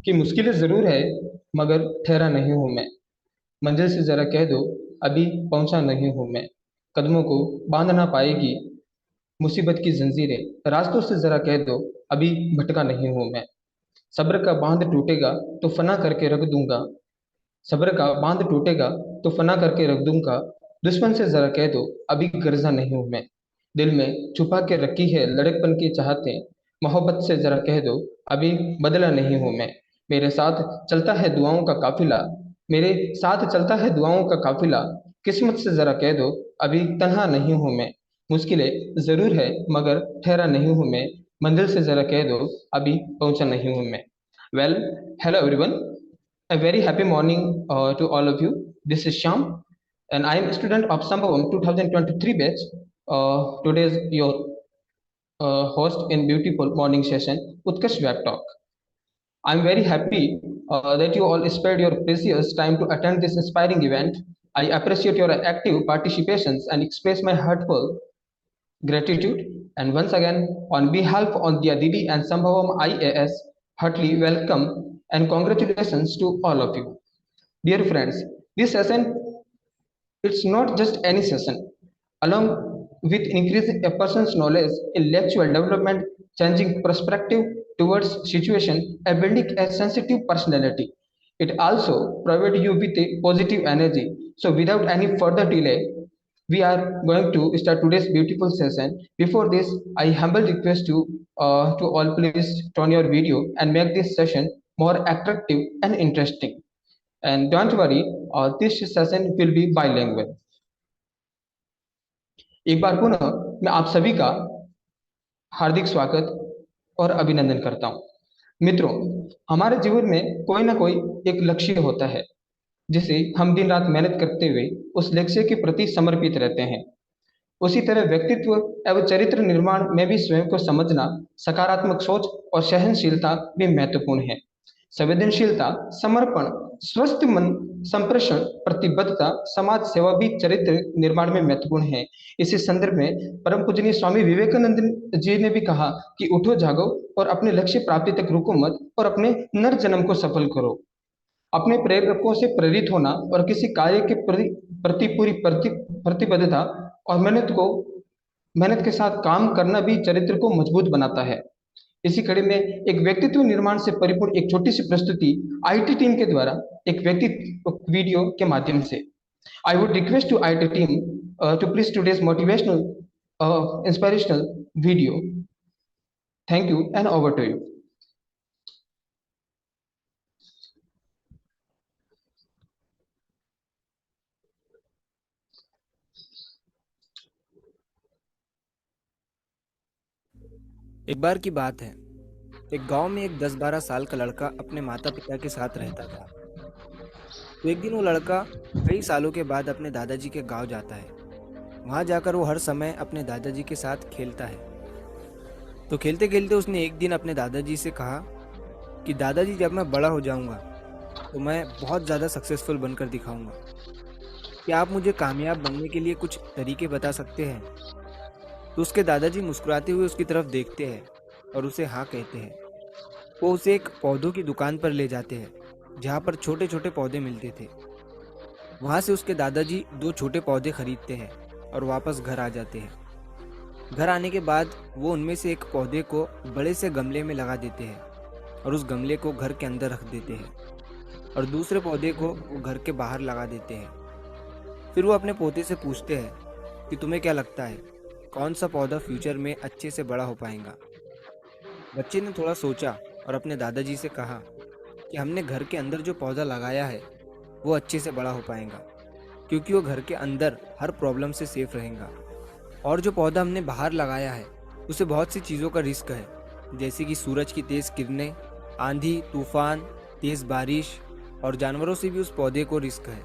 कि मुश्किलें ज़रूर है मगर ठहरा नहीं हूँ मैं। मंजिल से ज़रा कह दो अभी पहुँचा नहीं हूँ मैं। कदमों को बांध ना पाएगी मुसीबत की जंजीरें, रास्तों से ज़रा कह दो अभी भटका नहीं हूँ मैं। सब्र का बांध टूटेगा तो फना करके रख दूंगा। सब्र का बांध टूटेगा तो फना करके रख दूंगा। दुश्मन से जरा कह दो अभी गर्जा नहीं हूं मैं। दिल में छुपा के रखी है लड़कपन की चाहतें। मोहब्बत से जरा कह दो अभी बदला नहीं हूं मैं। मेरे साथ चलता है दुआओं का काफिला। मेरे साथ चलता है दुआओं का काफिला। किस्मत से जरा कह दो अभी तन्हा नहीं हूं मैं। मुश्किलें जरूर है मगर ठहरा नहीं हूं मैं। मंजिल से जरा कह दो अभी पहुंचा नहीं हूं मैं। Well, hello everyone, a very happy morning to all of you. This is Sham, and I am a student of Sambhavam 2023 batch. Today is your host in beautiful morning session, Utkarsh Web Talk. I am very happy that you all spared your precious time to attend this inspiring event. I appreciate your active participations and express my heartfelt gratitude. And once again, on behalf of the Aditi and Sambhavam IAS, heartily welcome and congratulations to all of you. Dear friends, this session it's not just any session. Along with increasing a person's knowledge, intellectual development, changing perspective towards situation, and building a sensitive personality. It also provides you with a positive energy. So without any further delay, we are going to start today's beautiful session. Before this, I humble request you to all please turn your video and make this session more attractive and interesting. And don't worry, this session will be bilingual. एक बार पुनः मैं आप सभी का हार्दिक स्वागत और अभिनंदन करता हूँ। मित्रों, हमारे जीवन में कोई ना कोई एक लक्ष्य होता है जिसे हम दिन रात मेहनत करते हुए उस लक्ष्य के प्रति समर्पित रहते हैं। उसी तरह व्यक्तित्व एवं चरित्र निर्माण में भी स्वयं को समझना, सकारात्मक सोच और सहनशीलता भी महत्वपूर्ण है। संवेदनशीलता, समर्पण, स्वस्थ मन, संप्रेषण, प्रतिबद्धता, समाज सेवा भी चरित्र निर्माण में महत्वपूर्ण है। इसी संदर्भ में परम पूजनीय स्वामी विवेकानंद जी ने भी कहा कि उठो जागो और अपने लक्ष्य प्राप्ति तक रुको मत और अपने नर जन्म को सफल करो। अपने प्रेरकों से प्रेरित होना और किसी कार्य के प्रति पूरी प्रतिबद्धता और मेहनत के साथ काम करना भी चरित्र को मजबूत बनाता है। इसी कड़ी में एक व्यक्तित्व निर्माण से परिपूर्ण एक छोटी सी प्रस्तुति आईटी टीम के द्वारा एक व्यक्तित्व वीडियो के माध्यम से। I would request to IT team to please today's motivational inspirational video. Thank you and over to you. एक बार की बात है। एक गांव में एक 10-12 साल का लड़का अपने माता पिता के साथ रहता था। तो एक दिन वो लड़का कई सालों के बाद अपने दादाजी के गांव जाता है। वहां जाकर वो हर समय अपने दादाजी के साथ खेलता है। तो खेलते खेलते उसने एक दिन अपने दादाजी से कहा कि दादाजी, जब मैं बड़ा हो जाऊंगा तो मैं बहुत ज़्यादा सक्सेसफुल बनकर दिखाऊंगा। क्या आप मुझे कामयाब बनने के लिए कुछ तरीके बता सकते हैं? तो उसके दादाजी मुस्कुराते हुए उसकी तरफ देखते हैं और उसे हाँ कहते हैं। वो उसे एक पौधों की दुकान पर ले जाते हैं जहाँ पर छोटे छोटे पौधे मिलते थे। वहाँ से उसके दादाजी 2 छोटे पौधे खरीदते हैं और वापस घर आ जाते हैं। घर आने के बाद वो उनमें से एक पौधे को बड़े से गमले में लगा देते हैं और उस गमले को घर के अंदर रख देते हैं और दूसरे पौधे को वो घर के बाहर लगा देते हैं। फिर वो अपने पोते से पूछते हैं कि तुम्हें क्या लगता है, कौन सा पौधा फ्यूचर में अच्छे से बड़ा हो पाएगा? बच्चे ने थोड़ा सोचा और अपने दादाजी से कहा कि हमने घर के अंदर जो पौधा लगाया है वो अच्छे से बड़ा हो पाएगा, क्योंकि वो घर के अंदर हर प्रॉब्लम से सेफ रहेगा। और जो पौधा हमने बाहर लगाया है उसे बहुत सी चीज़ों का रिस्क है, जैसे कि सूरज की तेज़ किरणें, आंधी तूफान, तेज़ बारिश और जानवरों से भी उस पौधे को रिस्क है।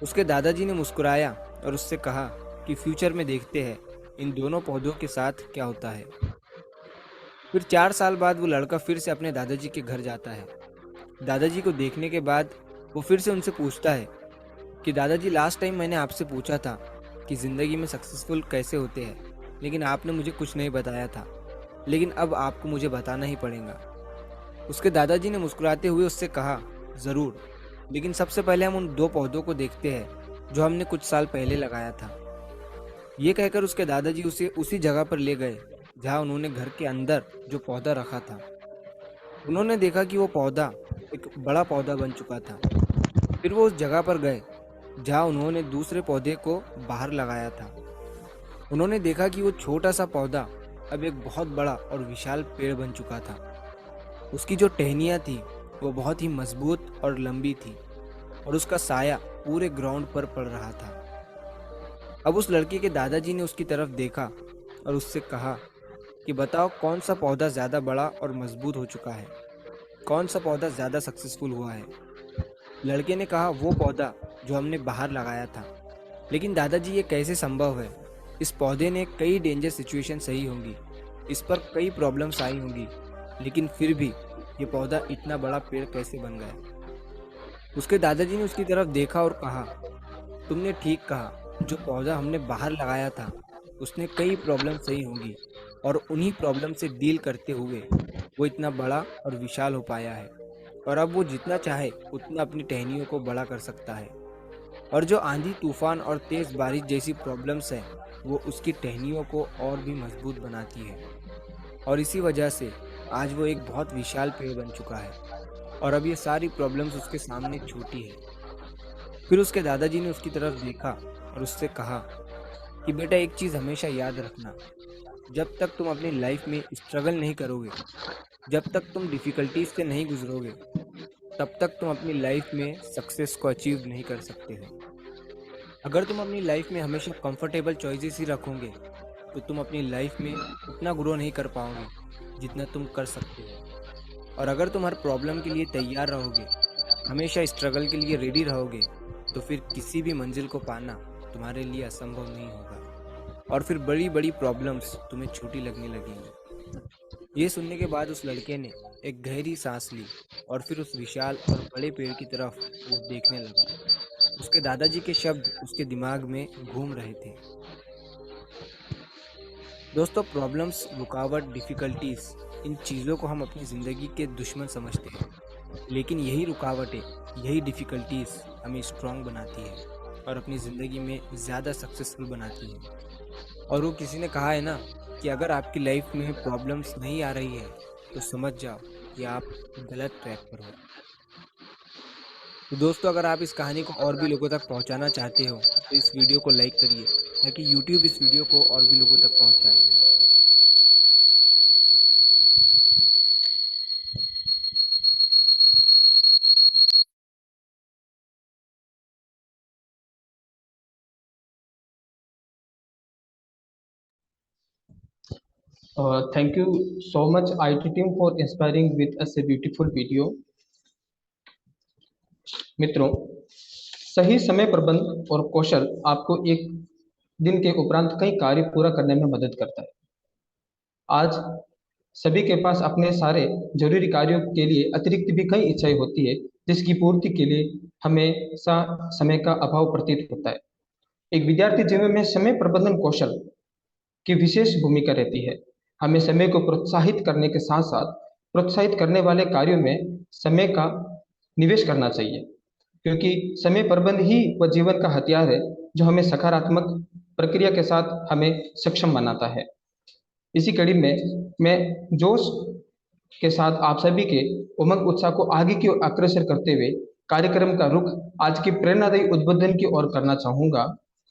उसके दादाजी ने मुस्कुराया और उससे कहा कि फ्यूचर में देखते हैं इन दोनों पौधों के साथ क्या होता है। फिर 4 साल बाद वो लड़का फिर से अपने दादाजी के घर जाता है। दादाजी को देखने के बाद वो फिर से उनसे पूछता है कि दादाजी, लास्ट टाइम मैंने आपसे पूछा था कि ज़िंदगी में सक्सेसफुल कैसे होते हैं, लेकिन आपने मुझे कुछ नहीं बताया था, लेकिन अब आपको मुझे बताना ही पड़ेगा। उसके दादाजी ने मुस्कुराते हुए उससे कहा, जरूर, लेकिन सबसे पहले हम उन 2 पौधों को देखते हैं जो हमने कुछ साल पहले लगाया था। ये कहकर उसके दादाजी उसे उसी जगह पर ले गए जहाँ उन्होंने घर के अंदर जो पौधा रखा था। उन्होंने देखा कि वो पौधा एक बड़ा पौधा बन चुका था। फिर वो उस जगह पर गए जहाँ उन्होंने दूसरे पौधे को बाहर लगाया था। उन्होंने देखा कि वो छोटा सा पौधा अब एक बहुत बड़ा और विशाल पेड़ बन चुका था। उसकी जो टहनियाँ थी वो बहुत ही मजबूत और लंबी थी और उसका साया पूरे ग्राउंड पर पड़ रहा था। अब उस लड़के के दादाजी ने उसकी तरफ देखा और उससे कहा कि बताओ, कौन सा पौधा ज़्यादा बड़ा और मजबूत हो चुका है? कौन सा पौधा ज़्यादा सक्सेसफुल हुआ है? लड़के ने कहा, वो पौधा जो हमने बाहर लगाया था। लेकिन दादाजी, ये कैसे संभव है? इस पौधे ने कई डेंजर सिचुएशन सही होंगी, इस पर कई प्रॉब्लम्स आई होंगी, लेकिन फिर भी ये पौधा इतना बड़ा पेड़ कैसे बन गया? उसके दादाजी ने उसकी तरफ देखा और कहा, तुमने ठीक कहा, जो पौधा हमने बाहर लगाया था उसने कई प्रॉब्लम सही होंगी और उन्हीं प्रॉब्लम से डील करते हुए वो इतना बड़ा और विशाल हो पाया है। और अब वो जितना चाहे उतना अपनी टहनियों को बड़ा कर सकता है। और जो आंधी तूफान और तेज बारिश जैसी प्रॉब्लम्स है वो उसकी टहनियों को और भी मजबूत बनाती है। और इसी वजह से आज वो एक बहुत विशाल पेड़ बन चुका है और अब ये सारी प्रॉब्लम्स उसके सामने छोटी है। फिर उसके दादाजी ने उसकी तरफ देखा और उससे कहा कि बेटा, एक चीज़ हमेशा याद रखना, जब तक तुम अपनी लाइफ में स्ट्रगल नहीं करोगे, जब तक तुम डिफ़िकल्टीज से नहीं गुजरोगे, तब तक तुम अपनी लाइफ में सक्सेस को अचीव नहीं कर सकते हो। अगर तुम अपनी लाइफ में हमेशा कंफर्टेबल चॉइसेस ही रखोगे, तो तुम अपनी लाइफ में उतना ग्रो नहीं कर पाओगे जितना तुम कर सकते हो। और अगर तुम हर प्रॉब्लम के लिए तैयार रहोगे, हमेशा स्ट्रगल के लिए रेडी रहोगे, तो फिर किसी भी मंजिल को पाना तुम्हारे लिए असंभव नहीं होगा और फिर बड़ी बड़ी प्रॉब्लम्स तुम्हें छोटी लगने लगेंगी। ये सुनने के बाद उस लड़के ने एक गहरी सांस ली और फिर उस विशाल और बड़े पेड़ की तरफ वो देखने लगा। उसके दादाजी के शब्द उसके दिमाग में घूम रहे थे। दोस्तों, प्रॉब्लम्स, रुकावट, डिफ़िकल्टीज, इन चीज़ों को हम अपनी ज़िंदगी के दुश्मन समझते हैं, लेकिन यही रुकावटें, यही डिफ़िकल्टीज हमें स्ट्रांग बनाती है और अपनी ज़िंदगी में ज़्यादा सक्सेसफुल बनाती है। और वो किसी ने कहा है ना कि अगर आपकी लाइफ में प्रॉब्लम्स नहीं आ रही है तो समझ जाओ कि आप गलत ट्रैक पर हो। तो दोस्तों, अगर आप इस कहानी को और भी लोगों तक पहुंचाना चाहते हो तो इस वीडियो को लाइक करिए ताकि यूट्यूब इस वीडियो को और भी लोगों तक पहुंचाए। Thank you so much, IT team, for inspiring with us a beautiful video. मित्रों, सही समय प्रबंध और कौशल आपको एक दिन के उपरांत कई कार्य पूरा करने में मदद करता है। आज सभी के पास अपने सारे जरूरी कार्यों के लिए अतिरिक्त भी कई इच्छाएं होती है, जिसकी पूर्ति के लिए हमेशा समय का अभाव प्रतीत होता है। एक विद्यार्थी जीवन में समय प्रबंधन कौशल की विशेष भूमिका रहती है। हमें समय को प्रोत्साहित करने के साथ साथ प्रोत्साहित करने वाले कार्यों में समय का निवेश करना चाहिए, क्योंकि समय प्रबंध ही वह जीवन का हथियार है जो हमें सकारात्मक प्रक्रिया के साथ हमें सक्षम बनाता है। इसी कड़ी में मैं जोश के साथ आप सभी के उमंग उत्साह को आगे की ओर अग्रसर करते हुए कार्यक्रम का रुख आज की प्रेरणादायी उद्बोधन की ओर करना चाहूंगा।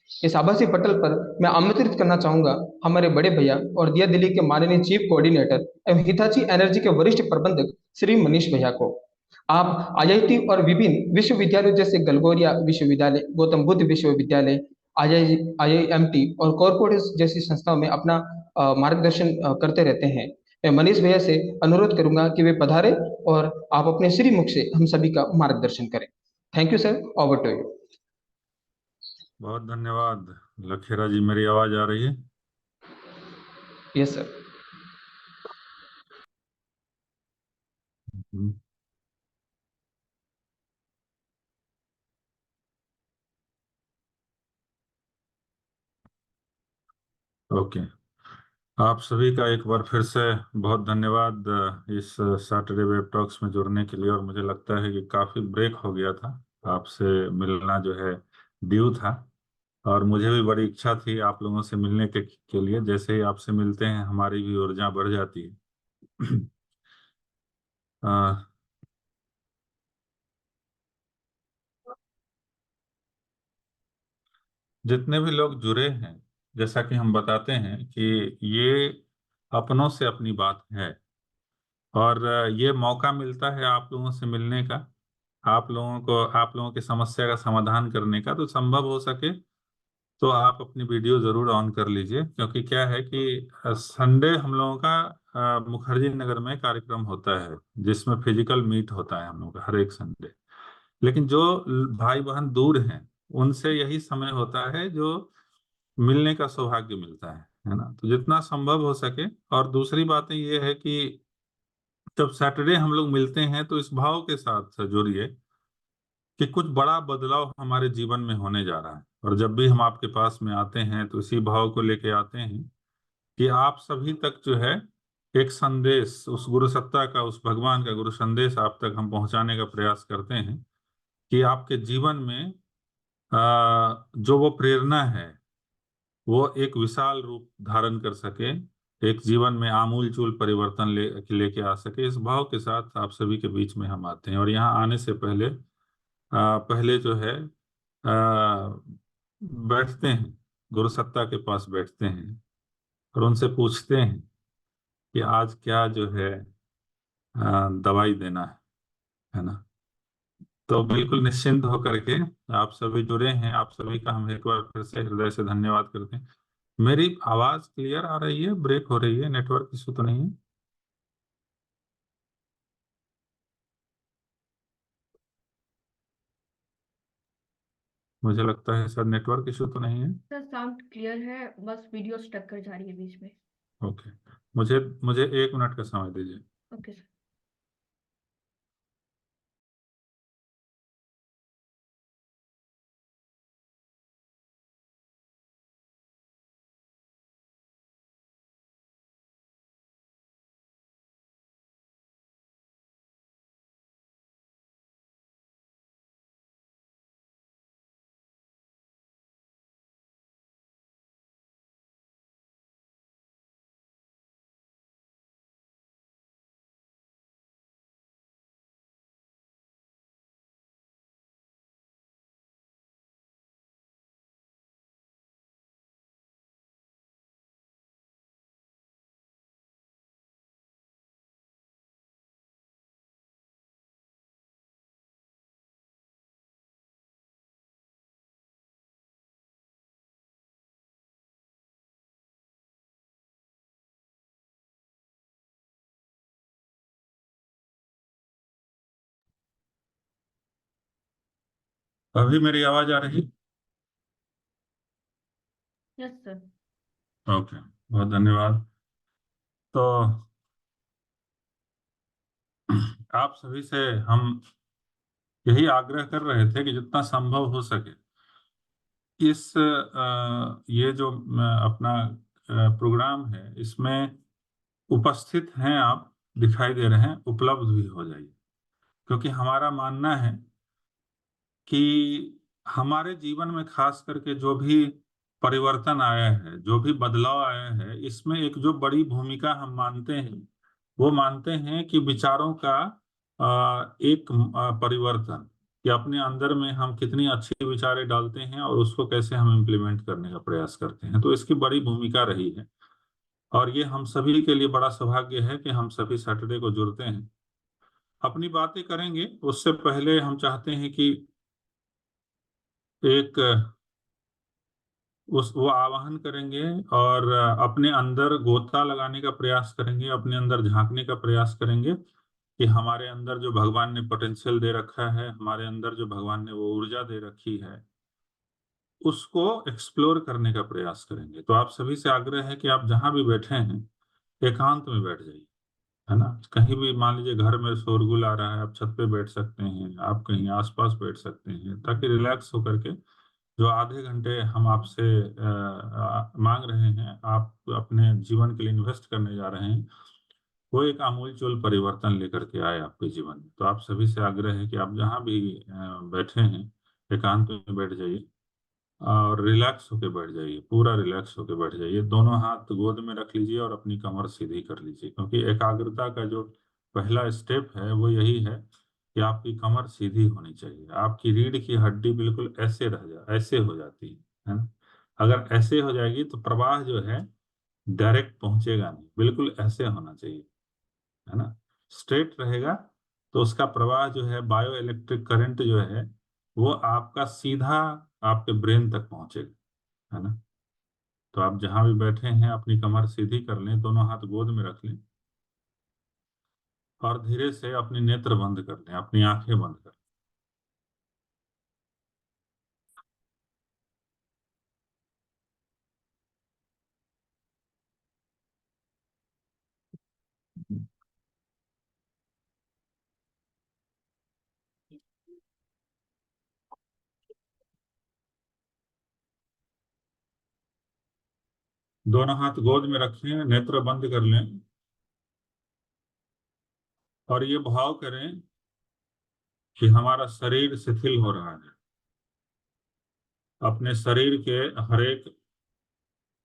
इस आभासी पटल पर मैं आमंत्रित करना चाहूंगा हमारे बड़े भैया और दिया दिल्ली के माननीय चीफ कोऑर्डिनेटर एवं हिताची एनर्जी के वरिष्ठ प्रबंधक श्री मनीष भैया को। आप आईआईटी और विभिन्न विश्वविद्यालयों जैसे गलगोरिया विश्वविद्यालय, गौतम बुद्ध विश्वविद्यालय, आईआईएमटी और कॉर्पोरेट जैसी संस्थाओं में अपना मार्गदर्शन करते रहते हैं। मैं मनीष भैया से अनुरोध करूंगा कि वे पधारे और आप अपने श्री मुख से हम सभी का मार्गदर्शन करें। Thank you sir, over to you. बहुत धन्यवाद लखेरा जी। मेरी आवाज आ रही है? Yes sir. हम्म। ओके। आप सभी का एक बार फिर से बहुत धन्यवाद इस सैटरडे वेब टॉक्स में जुड़ने के लिए। और मुझे लगता है कि काफी ब्रेक हो गया था, आपसे मिलना जो है ड्यू था। और मुझे भी बड़ी इच्छा थी आप लोगों से मिलने के लिए। जैसे ही आपसे मिलते हैं हमारी भी ऊर्जा बढ़ जाती है। अ, जितने भी लोग जुड़े हैं, जैसा कि हम बताते हैं कि ये अपनों से अपनी बात है। और ये मौका मिलता है आप लोगों से मिलने का, आप लोगों की समस्या का समाधान करने का। तो संभव हो सके तो आप अपनी वीडियो जरूर ऑन कर लीजिए, क्योंकि क्या है कि संडे हम लोगों का मुखर्जी नगर में कार्यक्रम होता है, जिसमें फिजिकल मीट होता है हम लोगों का हर एक संडे। लेकिन जो भाई बहन दूर हैं, उनसे यही समय होता है जो मिलने का सौभाग्य मिलता है ना। तो जितना संभव हो सके। और दूसरी बात ये है कि जब सैटरडे हम लोग मिलते हैं तो इस भाव के साथ जुड़िए कि कुछ बड़ा बदलाव हमारे जीवन में होने जा रहा है। और जब भी हम आपके पास में आते हैं तो इसी भाव को लेके आते हैं कि आप सभी तक जो है एक संदेश, उस गुरु सत्ता का, उस भगवान का गुरु संदेश आप तक हम पहुंचाने का प्रयास करते हैं कि आपके जीवन में जो वो प्रेरणा है वो एक विशाल रूप धारण कर सके, एक जीवन में आमूल चूल परिवर्तन लेके आ सके। इस भाव के साथ आप सभी के बीच में हम आते हैं। और यहाँ आने से पहले पहले जो है बैठते हैं, गुरु सत्ता के पास बैठते हैं और उनसे पूछते हैं कि आज क्या जो है दवाई देना है ना। तो बिल्कुल निश्चिंत होकर के आप सभी जुड़े हैं, आप सभी का हम एक बार फिर से हृदय से धन्यवाद करते हैं। मेरी आवाज क्लियर आ रही है? ब्रेक हो रही है? नेटवर्क इशू तो नहीं है? मुझे लगता है सर नेटवर्क इशू तो नहीं है। सर साउंड क्लियर है, बस वीडियो स्टक कर जा रही है बीच में। ओके, मुझे मुझे 1 मिनट का समय दीजिए। Okay sir. अभी मेरी आवाज आ रही? Yes sir. ओके, बहुत धन्यवाद। तो आप सभी से हम यही आग्रह कर रहे थे कि जितना संभव हो सके इस ये जो अपना प्रोग्राम है, इसमें उपस्थित हैं आप, दिखाई दे रहे हैं, उपलब्ध भी हो जाइए। क्योंकि हमारा मानना है कि हमारे जीवन में खास करके जो भी परिवर्तन आया है, जो भी बदलाव आया है, इसमें एक जो बड़ी भूमिका हम मानते हैं, वो मानते हैं कि विचारों का एक परिवर्तन, कि अपने अंदर में हम कितनी अच्छी विचारें डालते हैं और उसको कैसे हम इम्प्लीमेंट करने का प्रयास करते हैं। तो इसकी बड़ी भूमिका रही है। और ये हम सभी के लिए बड़ा सौभाग्य है कि हम सभी सैटरडे को जुड़ते हैं, अपनी बातें करेंगे। उससे पहले हम चाहते हैं कि एक उस वो आवाहन करेंगे और अपने अंदर गोता लगाने का प्रयास करेंगे, अपने अंदर झांकने का प्रयास करेंगे कि हमारे अंदर जो भगवान ने पोटेंशियल दे रखा है, हमारे अंदर जो भगवान ने वो ऊर्जा दे रखी है, उसको एक्सप्लोर करने का प्रयास करेंगे। तो आप सभी से आग्रह है कि आप जहां भी बैठे हैं एकांत में बैठ जाइए, है ना। कहीं भी मान लीजिए घर में शोरगुल आ रहा है, आप छत पे बैठ सकते हैं, आप कहीं आसपास बैठ सकते हैं, ताकि रिलैक्स होकर के जो आधे घंटे हम आपसे मांग रहे हैं, आप अपने जीवन के लिए इन्वेस्ट करने जा रहे हैं, वो एक आमूलचूल परिवर्तन लेकर के आए आपके जीवन में। तो आप सभी से आग्रह है कि आप जहाँ भी बैठे हैं, एकांत में बैठ जाइए और रिलैक्स होके बैठ जाइए, पूरा रिलैक्स होके बैठ जाइए। दोनों हाथ गोद में रख लीजिए और अपनी कमर सीधी कर लीजिए, क्योंकि एकाग्रता का जो पहला स्टेप है वो यही है कि आपकी कमर सीधी होनी चाहिए। आपकी रीढ़ की हड्डी बिल्कुल ऐसे ऐसे हो जाती है ना। अगर ऐसे हो जाएगी तो प्रवाह जो है डायरेक्ट पहुंचेगा नहीं, बिल्कुल ऐसे होना चाहिए, है ना। स्ट्रेट रहेगा तो उसका प्रवाह जो है, बायो इलेक्ट्रिक करंट जो है, वो आपका सीधा आपके ब्रेन तक पहुंचेगा, है ना। तो आप जहां भी बैठे हैं अपनी कमर सीधी कर लें, दोनों हाथ गोद में रख लें और धीरे से अपनी नेत्र बंद कर लें, अपनी आंखें बंद कर लें। दोनों हाथ गोद में रखें, नेत्र बंद कर लें और ये भाव करें कि हमारा शरीर शिथिल हो रहा है। अपने शरीर के हर एक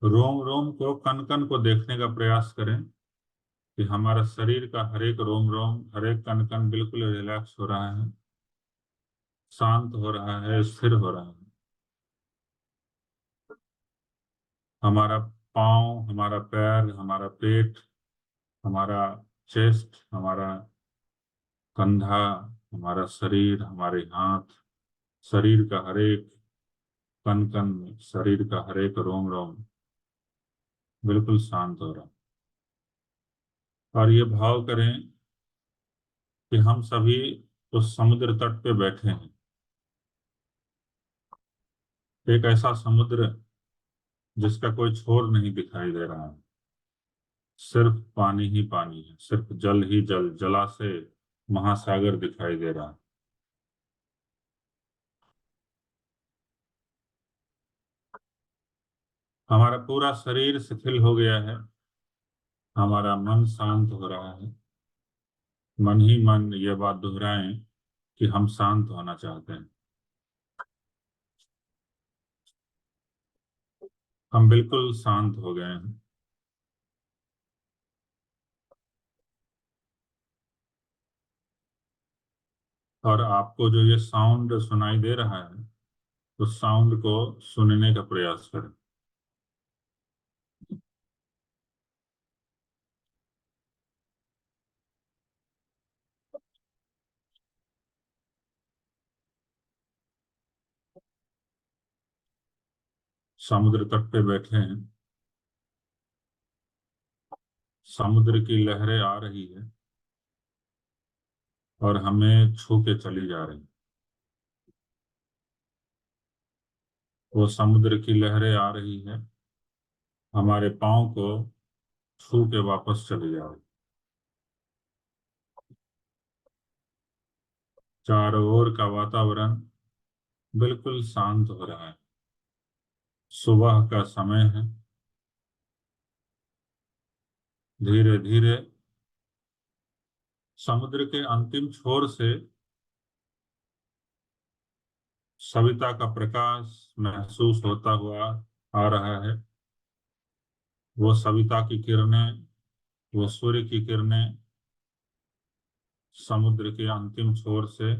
रोम रोम को, कण कण को देखने का प्रयास करें कि हमारा शरीर का हर एक रोम रोम, हर एक कण कण बिल्कुल रिलैक्स हो रहा है, शांत हो रहा है, स्थिर हो रहा है। हमारा पाँव, हमारा पैर, हमारा पेट, हमारा चेस्ट, हमारा कंधा, हमारा शरीर, हमारे हाथ, शरीर का हर एक कण कण, शरीर का हर एक रोम रोम बिल्कुल शांत हो रहा है। और ये भाव करें कि हम सभी उस समुद्र तट पे बैठे हैं, एक ऐसा समुद्र जिसका कोई छोर नहीं दिखाई दे रहा है, सिर्फ पानी ही पानी है, सिर्फ जल ही जल, जलाशय, महासागर दिखाई दे रहा है। हमारा पूरा शरीर शिथिल हो गया है, हमारा मन शांत हो रहा है। मन ही मन ये बात दोहराएं कि हम शांत होना चाहते हैं। हम बिल्कुल शांत हो गए हैं। और आपको जो ये साउंड सुनाई दे रहा है, उस साउंड को सुनने का प्रयास करें। समुद्र तट पे बैठे हैं, समुद्र की लहरें आ रही है और हमें छू के चली जा रही। वो समुद्र की लहरें आ रही है, हमारे पाँव को छू के वापस चली जा रही। चारों ओर का वातावरण बिल्कुल शांत हो रहा है। सुबह का समय है। धीरे धीरे समुद्र के अंतिम छोर से सविता का प्रकाश महसूस होता हुआ आ रहा है। वो सविता की किरणें, वो सूर्य की किरणें समुद्र के अंतिम छोर से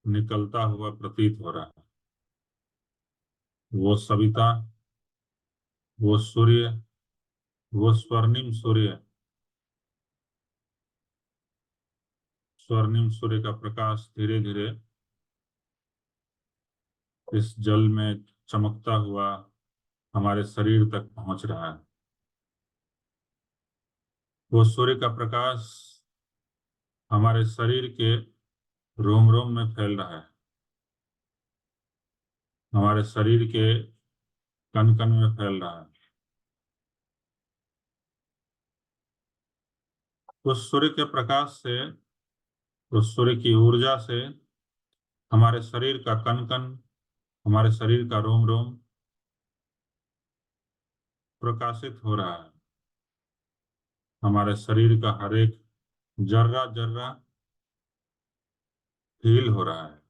निकलता हुआ प्रतीत हो रहा है। वो सविता, वो सूर्य, वो स्वर्णिम सूर्य, स्वर्णिम सूर्य का प्रकाश धीरे धीरे इस जल में चमकता हुआ हमारे शरीर तक पहुंच रहा है। वो सूर्य का प्रकाश हमारे शरीर के रोम रोम में फैल रहा है, हमारे शरीर के कण कण में फैल रहा है। उस सूर्य के प्रकाश से, उस सूर्य की ऊर्जा से हमारे शरीर का कण कण, हमारे शरीर का रोम रोम प्रकाशित हो रहा है। हमारे शरीर का हर एक जर्रा जर्रा हील हो रहा है।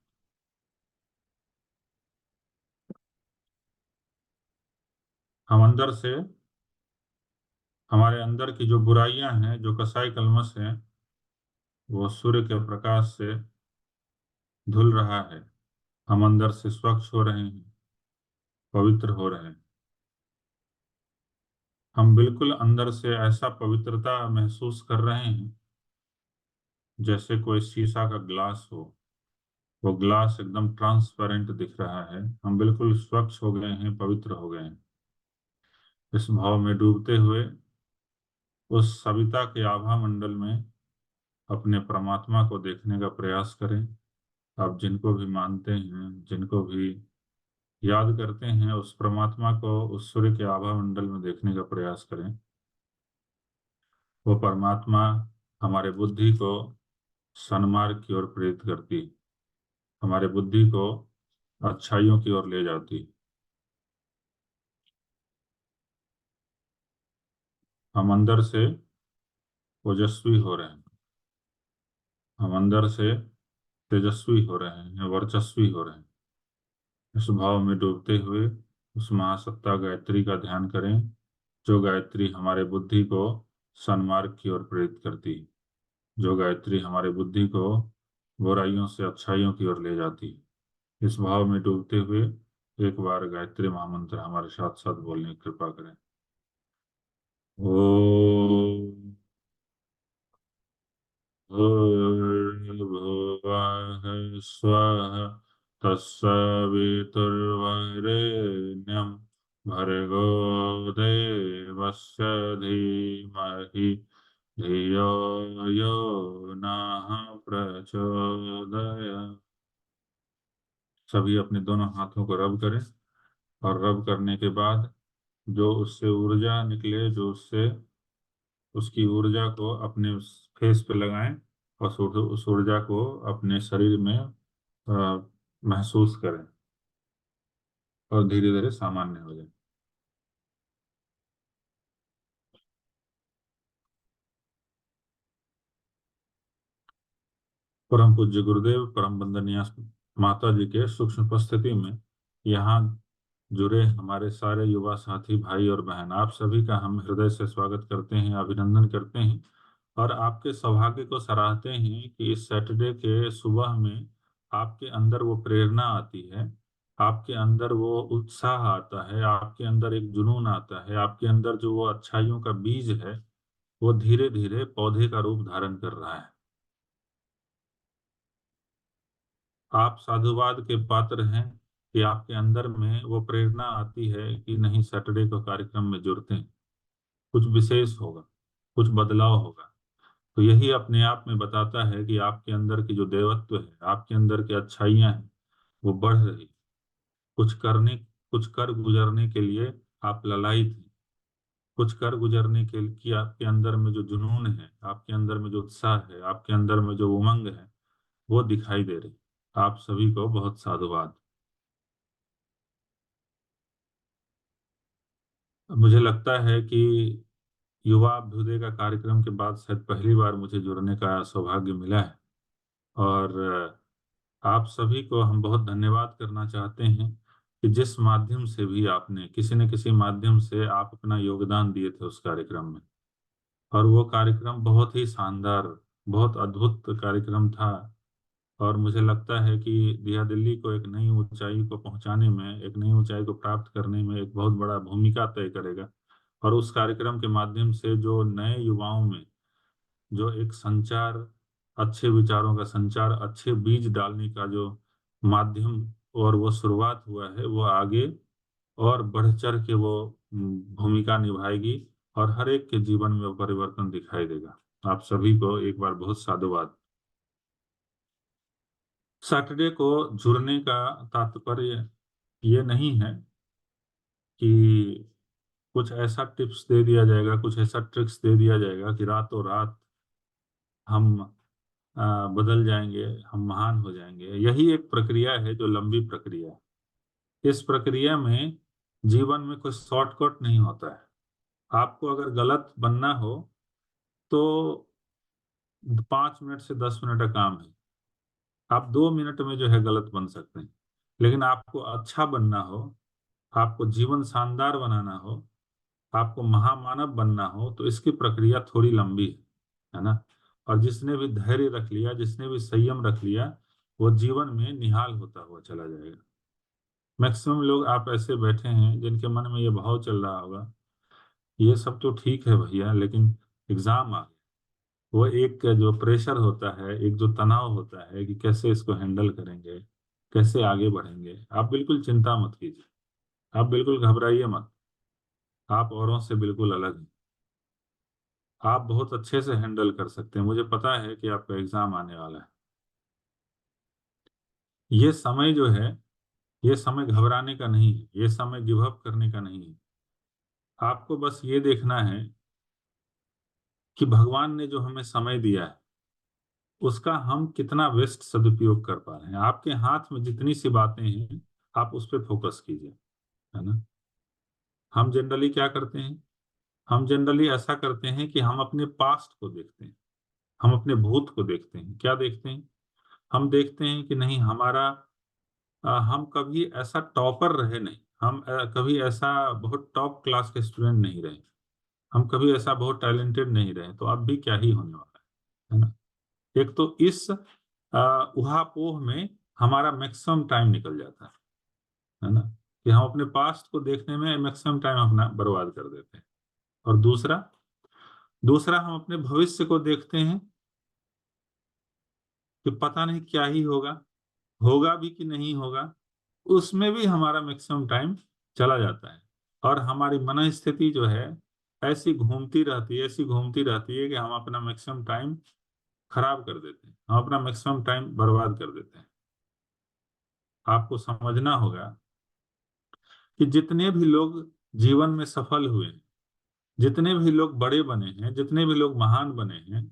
हम अंदर से, हमारे अंदर की जो बुराइयां हैं, जो कसाई कलमश हैं, वो सूर्य के प्रकाश से धुल रहा है। हम अंदर से स्वच्छ हो रहे हैं, पवित्र हो रहे हैं। हम बिल्कुल अंदर से ऐसा पवित्रता महसूस कर रहे हैं जैसे कोई शीशा का ग्लास हो। वो ग्लास एकदम ट्रांसपेरेंट दिख रहा है। हम बिल्कुल स्वच्छ हो गए हैं, पवित्र हो गए हैं। इस भाव में डूबते हुए उस सविता के आभा मंडल में अपने परमात्मा को देखने का प्रयास करें। आप जिनको भी मानते हैं, जिनको भी याद करते हैं, उस परमात्मा को उस सूर्य के आभा मंडल में देखने का प्रयास करें। वो परमात्मा हमारे बुद्धि को सन्मार्ग की ओर प्रेरित करती, हमारे बुद्धि को अच्छाइयों की ओर ले जाती। हम अंदर से ओजस्वी हो रहे हैं, हम अंदर से तेजस्वी हो रहे हैं, वर्चस्वी हो रहे हैं। इस भाव में डूबते हुए उस महासत्ता गायत्री का ध्यान करें, जो गायत्री हमारे बुद्धि को सन्मार्ग की ओर प्रेरित करती, जो गायत्री हमारे बुद्धि को बुराइयों से अच्छाइयों की ओर ले जाती। इस भाव में डूबते हुए एक बार गायत्री महामंत्र हमारे साथ साथ बोलने की कृपा करें। ओम भूर्भुवः स्वः तत्सवितुर्वरेण्यं भर्गो देवस्य धीमहि धियो यो नः प्रचोदयात्। सभी अपने दोनों हाथों को रब करें और रब करने के बाद जो उससे ऊर्जा निकले, जो उससे उसकी ऊर्जा को अपने फेस पे लगाएं और उस ऊर्जा को अपने शरीर में महसूस करें और धीरे धीरे सामान्य हो जाए। परम पूज्य गुरुदेव, परम वंदनीय माता जी के सूक्ष्म उपस्थिति में यहाँ जुड़े हमारे सारे युवा साथी भाई और बहन, आप सभी का हम हृदय से स्वागत करते हैं, अभिनंदन करते हैं और आपके सौभाग्य को सराहते हैं कि इस सैटरडे के सुबह में आपके अंदर वो प्रेरणा आती है, आपके अंदर वो उत्साह आता है, आपके अंदर एक जुनून आता है, आपके अंदर जो वो अच्छाइयों का बीज है वो धीरे धीरे पौधे का रूप धारण कर रहा है। आप साधुवाद के पात्र हैं कि आपके अंदर में वो प्रेरणा आती है कि नहीं, सैटरडे को कार्यक्रम में जुड़ते हैं, कुछ विशेष होगा, कुछ बदलाव होगा। तो यही अपने आप में बताता है कि आपके अंदर की जो देवत्व है, आपके अंदर की अच्छाइयां हैं, वो बढ़ रही। कुछ कर गुजरने के लिए आप ललायित हैं, कुछ कर गुजरने के लिए कि आपके अंदर में जो जुनून है, आपके अंदर में जो उत्साह है, आपके अंदर में जो उमंग है, वो दिखाई दे रही। आप सभी को बहुत साधुवाद। मुझे लगता है कि युवा अभ्युदय का कार्यक्रम के बाद शायद पहली बार मुझे जुड़ने का सौभाग्य मिला है और आप सभी को हम बहुत धन्यवाद करना चाहते हैं कि जिस माध्यम से भी आपने किसी न किसी माध्यम से आप अपना योगदान दिए थे उस कार्यक्रम में, और वो कार्यक्रम बहुत ही शानदार, बहुत अद्भुत कार्यक्रम था। और मुझे लगता है कि दिया दिल्ली को एक नई ऊंचाई को पहुंचाने में, एक नई ऊंचाई को प्राप्त करने में एक बहुत बड़ा भूमिका तय करेगा। और उस कार्यक्रम के माध्यम से जो नए युवाओं में जो एक संचार, अच्छे विचारों का संचार, अच्छे बीज डालने का जो माध्यम और वो शुरुआत हुआ है, वो आगे और बढ़ चढ़ के वो भूमिका निभाएगी और हर एक के जीवन में वो परिवर्तन दिखाई देगा। आप सभी को एक बार बहुत साधुवाद। सैटरडे को जुड़ने का तात्पर्य ये नहीं है कि कुछ ऐसा टिप्स दे दिया जाएगा, कुछ ऐसा ट्रिक्स दे दिया जाएगा कि रातों रात हम बदल जाएंगे, हम महान हो जाएंगे। यही एक प्रक्रिया है जो लंबी प्रक्रिया है। इस प्रक्रिया में जीवन में कोई शॉर्टकट नहीं होता है। आपको अगर गलत बनना हो तो 5 मिनट से 10 मिनट का काम है। आप 2 मिनट में जो है गलत बन सकते हैं। लेकिन आपको अच्छा बनना हो, आपको जीवन शानदार बनाना हो, आपको महामानव बनना हो, तो इसकी प्रक्रिया थोड़ी लंबी है ना। और जिसने भी धैर्य रख लिया, जिसने भी संयम रख लिया, वो जीवन में निहाल होता हुआ चला जाएगा। मैक्सिमम लोग आप ऐसे बैठे हैं जिनके मन में ये भाव चल रहा होगा, ये सब तो ठीक है भैया, लेकिन एग्जाम आ गया। वो एक जो प्रेशर होता है, एक जो तनाव होता है कि कैसे इसको हैंडल करेंगे, कैसे आगे बढ़ेंगे। आप बिल्कुल चिंता मत कीजिए, आप बिल्कुल घबराइए मत। आप औरों से बिल्कुल अलग हैं। आप बहुत अच्छे से हैंडल कर सकते हैं। मुझे पता है कि आपका एग्जाम आने वाला है। ये समय जो है, ये समय घबराने का नहीं है, ये समय गिव अप करने का नहीं है। आपको बस ये देखना है कि भगवान ने जो हमें समय दिया है उसका हम कितना बेस्ट सदुपयोग कर पा रहे हैं। आपके हाथ में जितनी सी बातें हैं, आप उस पर फोकस कीजिए, है ना। हम जनरली क्या करते हैं? हम जनरली ऐसा करते हैं कि हम अपने पास्ट को देखते हैं, हम अपने भूत को देखते हैं। क्या देखते हैं? हम देखते हैं कि नहीं, हमारा हम कभी ऐसा टॉपर रहे नहीं, हम कभी ऐसा बहुत टॉप क्लास के स्टूडेंट नहीं रहे, हम कभी ऐसा बहुत टैलेंटेड नहीं रहे, तो अब भी क्या ही होने वाला है ना। एक तो इस उहापोह में हमारा मैक्सिमम टाइम निकल जाता है ना, कि हम अपने पास्ट को देखने में मैक्सिमम टाइम अपना बर्बाद कर देते हैं। और दूसरा दूसरा हम अपने भविष्य को देखते हैं कि पता नहीं क्या ही होगा, होगा भी कि नहीं होगा, उसमें भी हमारा मैक्सिमम टाइम चला जाता है। और हमारी मन स्थिति जो है ऐसी घूमती रहती है, ऐसी घूमती रहती है कि हम अपना मैक्सिमम टाइम खराब कर देते हैं, हम अपना मैक्सिमम टाइम बर्बाद कर देते हैं। आपको समझना होगा कि जितने भी लोग जीवन में सफल हुए हैं, जितने भी लोग बड़े बने हैं, जितने भी लोग महान बने हैं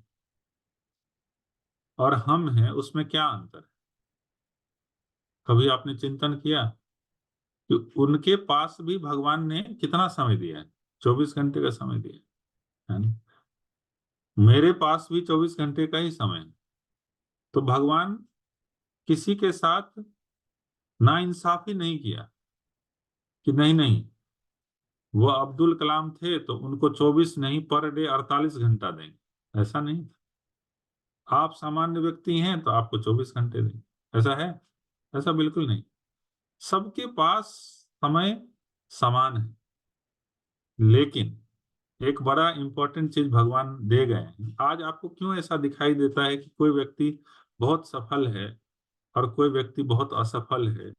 और हम हैं, उसमें क्या अंतर है? कभी आपने चिंतन किया कि उनके पास भी भगवान ने कितना समय दिया है? 24 घंटे का समय दिया है ना। मेरे पास भी 24 घंटे का ही समय है। तो भगवान किसी के साथ नाइंसाफी नहीं किया कि नहीं नहीं, वो अब्दुल कलाम थे तो उनको 24 नहीं, पर डे 48 घंटा देंगे, ऐसा नहीं। आप सामान्य व्यक्ति हैं तो आपको 24 घंटे देंगे, ऐसा है? ऐसा बिल्कुल नहीं। सबके पास समय समान है। लेकिन एक बड़ा इंपॉर्टेंट चीज भगवान दे गए हैं। आज आपको क्यों ऐसा दिखाई देता है कि कोई व्यक्ति बहुत सफल है और कोई व्यक्ति बहुत असफल है,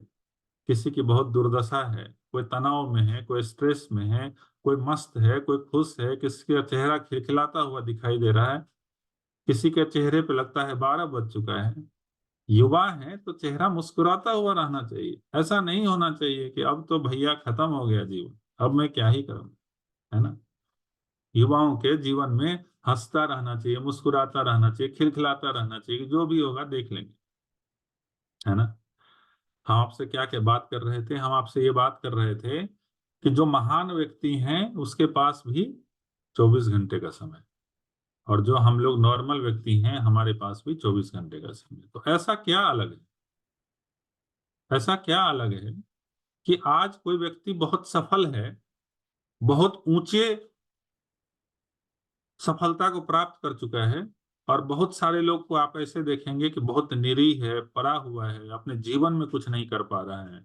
किसी की बहुत दुर्दशा है, कोई तनाव में है, कोई स्ट्रेस में है, कोई मस्त है, कोई खुश है, किसी का चेहरा खिलखिलाता हुआ दिखाई दे रहा है, किसी के चेहरे पे लगता है 12 बज चुका है। युवा है तो चेहरा मुस्कुराता हुआ रहना चाहिए। ऐसा नहीं होना चाहिए कि अब तो भैया खत्म हो गया जीवन, अब मैं क्या ही करूं, है ना। युवाओं के जीवन में हंसता रहना चाहिए, मुस्कुराता रहना चाहिए, खिलखिलाता रहना चाहिए, जो भी होगा देख लेंगे, है ना। हम आपसे क्या क्या बात कर रहे थे? हम आपसे ये बात कर रहे थे कि जो महान व्यक्ति हैं उसके पास भी 24 घंटे का समय, और जो हम लोग नॉर्मल व्यक्ति हैं हमारे पास भी 24 घंटे का समय। तो ऐसा क्या अलग है? ऐसा क्या अलग है कि आज कोई व्यक्ति बहुत सफल है, बहुत ऊंचे सफलता को प्राप्त कर चुका है, और बहुत सारे लोग को आप ऐसे देखेंगे कि बहुत निरीह है, पड़ा हुआ है, अपने जीवन में कुछ नहीं कर पा रहा है,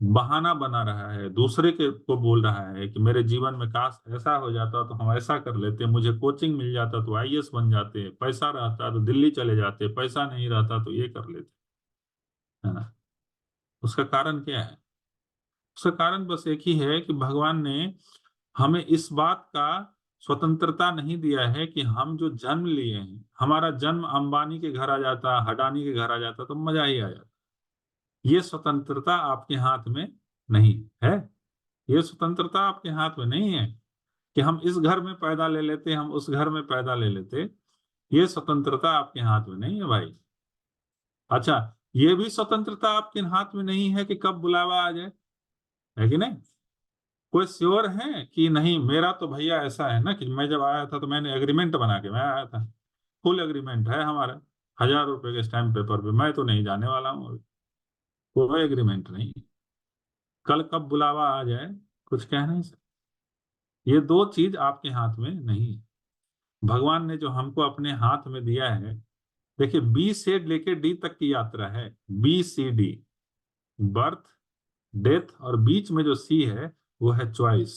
बहाना बना रहा है, दूसरे के को बोल रहा है कि मेरे जीवन में काश ऐसा हो जाता तो हम ऐसा कर लेते, मुझे कोचिंग मिल जाता तो आईएएस बन जाते, पैसा रहता तो दिल्ली चले जाते, पैसा नहीं रहता तो ये कर लेते, है ना। उसका कारण क्या है? उसका कारण बस एक ही है कि भगवान ने हमें इस बात का स्वतंत्रता नहीं दिया है कि हम जो जन्म लिए हैं, हमारा जन्म अंबानी के घर आ जाता, अडानी के घर आ जाता तो मजा ही आ जाता। ये स्वतंत्रता आपके हाथ में नहीं है। ये स्वतंत्रता आपके हाथ में नहीं है कि हम इस घर में पैदा ले लेते, हम उस घर में पैदा ले लेते। ये स्वतंत्रता आपके हाथ में नहीं है भाई। अच्छा, ये भी स्वतंत्रता आपके हाथ में नहीं है कि कब बुलावा आ जाए, है कि नहीं? कोई श्योर है कि नहीं? मेरा तो भैया ऐसा है ना कि मैं जब आया था तो मैंने एग्रीमेंट बना के मैं आया था, फुल एग्रीमेंट है हमारा, 1000 रुपए के स्टैम्प पेपर पे, मैं तो नहीं जाने वाला हूँ अभी। कोई एग्रीमेंट नहीं। कल कब बुलावा आ जाए कुछ कह नहीं सकते। ये दो चीज आपके हाथ में नहीं है। भगवान ने जो हमको अपने हाथ में दिया है, देखिए बी से लेके डी तक की यात्रा है, BCD, बर्थ, डेथ, और बीच में जो सी है वो है चॉइस।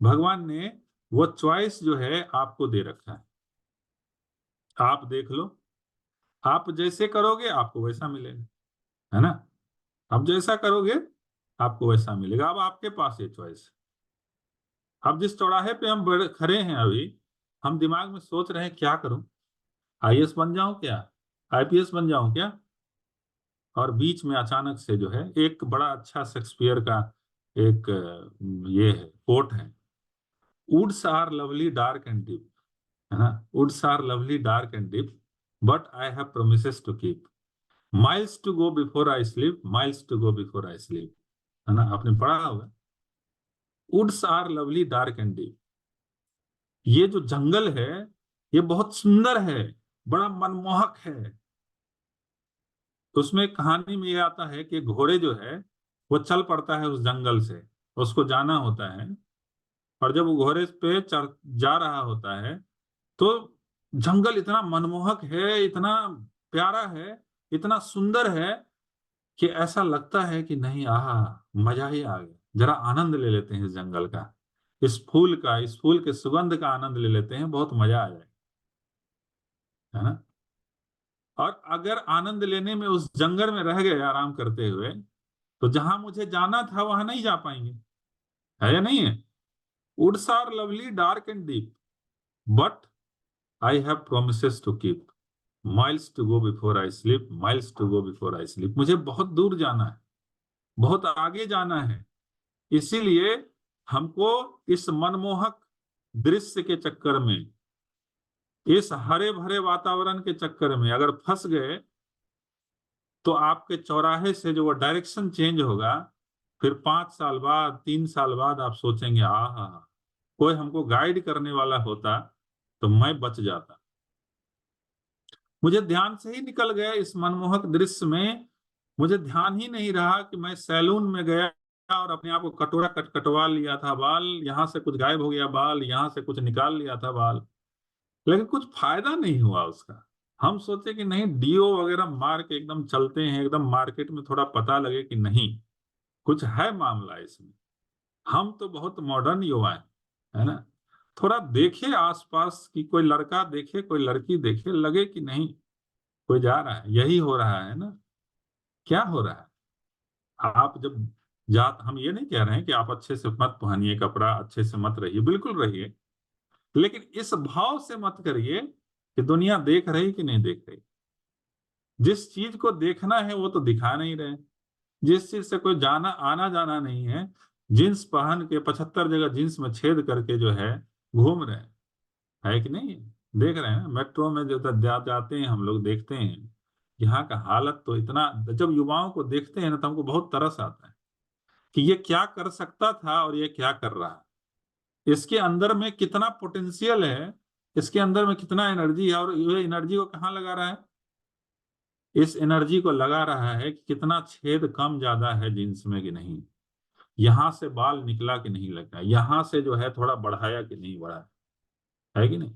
भगवान ने वो चॉइस जो है आपको दे रखा है। आप देख लो, आप जैसे करोगे आपको वैसा मिलेगा, है ना? आप जैसा करोगे आपको वैसा मिलेगा। अब आपके पास ये चॉइस है। अब जिस चौराहे पे हम खड़े हैं अभी, हम दिमाग में सोच रहे हैं क्या करूं, IAS बन जाऊं क्या, IPS बन जाऊं क्या? और बीच में अचानक से जो है एक बड़ा अच्छा शेक्सपियर का एक ये है कोट है, woods are lovely dark and deep, है ना? Woods are lovely dark and deep, but I have promises to keep, miles to go before I sleep, miles to go before I sleep, है ना? आपने पढ़ा होगा, woods are lovely dark and deep. ये जो जंगल है ये बहुत सुंदर है, बड़ा मनमोहक है। तो उसमें कहानी में ये आता है कि घोड़े जो है वो चल पड़ता है उस जंगल से, उसको जाना होता है, और जब वो घोड़े पे चढ़ जा रहा होता है तो जंगल इतना मनमोहक है, इतना प्यारा है, इतना सुंदर है कि ऐसा लगता है कि नहीं, आहा, मजा ही आ गया, जरा आनंद ले लेते हैं इस जंगल का, इस फूल के सुगंध का आनंद ले लेते हैं, बहुत मजा आ जाए, है ना? और अगर आनंद लेने में उस जंगल में रह गए आराम करते हुए, तो जहां मुझे जाना था वहां नहीं जा पाएंगे, है या नहीं है? Woods are lovely dark and deep, but I have promises to keep, miles to go before I sleep, miles to go before I sleep. मुझे बहुत दूर जाना है, बहुत आगे जाना है, इसीलिए हमको इस मनमोहक दृश्य के चक्कर में, इस हरे भरे वातावरण के चक्कर में अगर फंस गए तो आपके चौराहे से जो वो डायरेक्शन चेंज होगा, फिर 5 साल बाद, 3 साल बाद आप सोचेंगे, आहा, कोई हमको गाइड करने वाला होता तो मैं बच जाता। मुझे ध्यान से ही निकल गया इस मनमोहक दृश्य में, मुझे ध्यान ही नहीं रहा कि मैं सैलून में गया और अपने आप को कटोरा कटवा लिया था बाल, यहाँ से कुछ गायब हो गया बाल, यहाँ से कुछ निकाल लिया था बाल, लेकिन कुछ फायदा नहीं हुआ उसका। हम सोचे कि नहीं, डीओ वगैरह मार के एकदम चलते हैं, एकदम मार्केट में थोड़ा पता लगे कि नहीं, कुछ है मामला इसमें। हम तो बहुत मॉडर्न युवा हैं, है ना? थोड़ा देखे आसपास की, कोई लड़का देखे, कोई लड़की देखे, लगे कि नहीं कोई जा रहा है, यही हो रहा है ना? क्या हो रहा है? आप जब हम ये नहीं कह रहे हैं कि आप अच्छे से मत पहनिए कपड़ा, अच्छे से मत रहिए, बिल्कुल रहिए, लेकिन इस भाव से मत करिए कि दुनिया देख रही कि नहीं देख रही। जिस चीज को देखना है वो तो दिखा नहीं रहे, जिस चीज से कोई जाना आना जाना नहीं है, जींस पहन के 75 जगह जींस में छेद करके जो है घूम रहे हैं, है कि नहीं? देख रहे हैं मेट्रो में जो जाते हैं हम लोग, देखते हैं यहाँ का हालत तो इतना, जब युवाओं को देखते हैं ना तो हमको बहुत तरस आता है कि ये क्या कर सकता था और ये क्या कर रहा है, इसके अंदर में कितना पोटेंशियल है, इसके अंदर में कितना एनर्जी है, और ये एनर्जी को कहाँ लगा रहा है? इस एनर्जी को लगा रहा है कि कितना छेद कम ज्यादा है जींस में कि नहीं, यहां से बाल निकला कि नहीं लगा, यहां से जो है थोड़ा बढ़ाया कि नहीं बढ़ाया, है कि नहीं?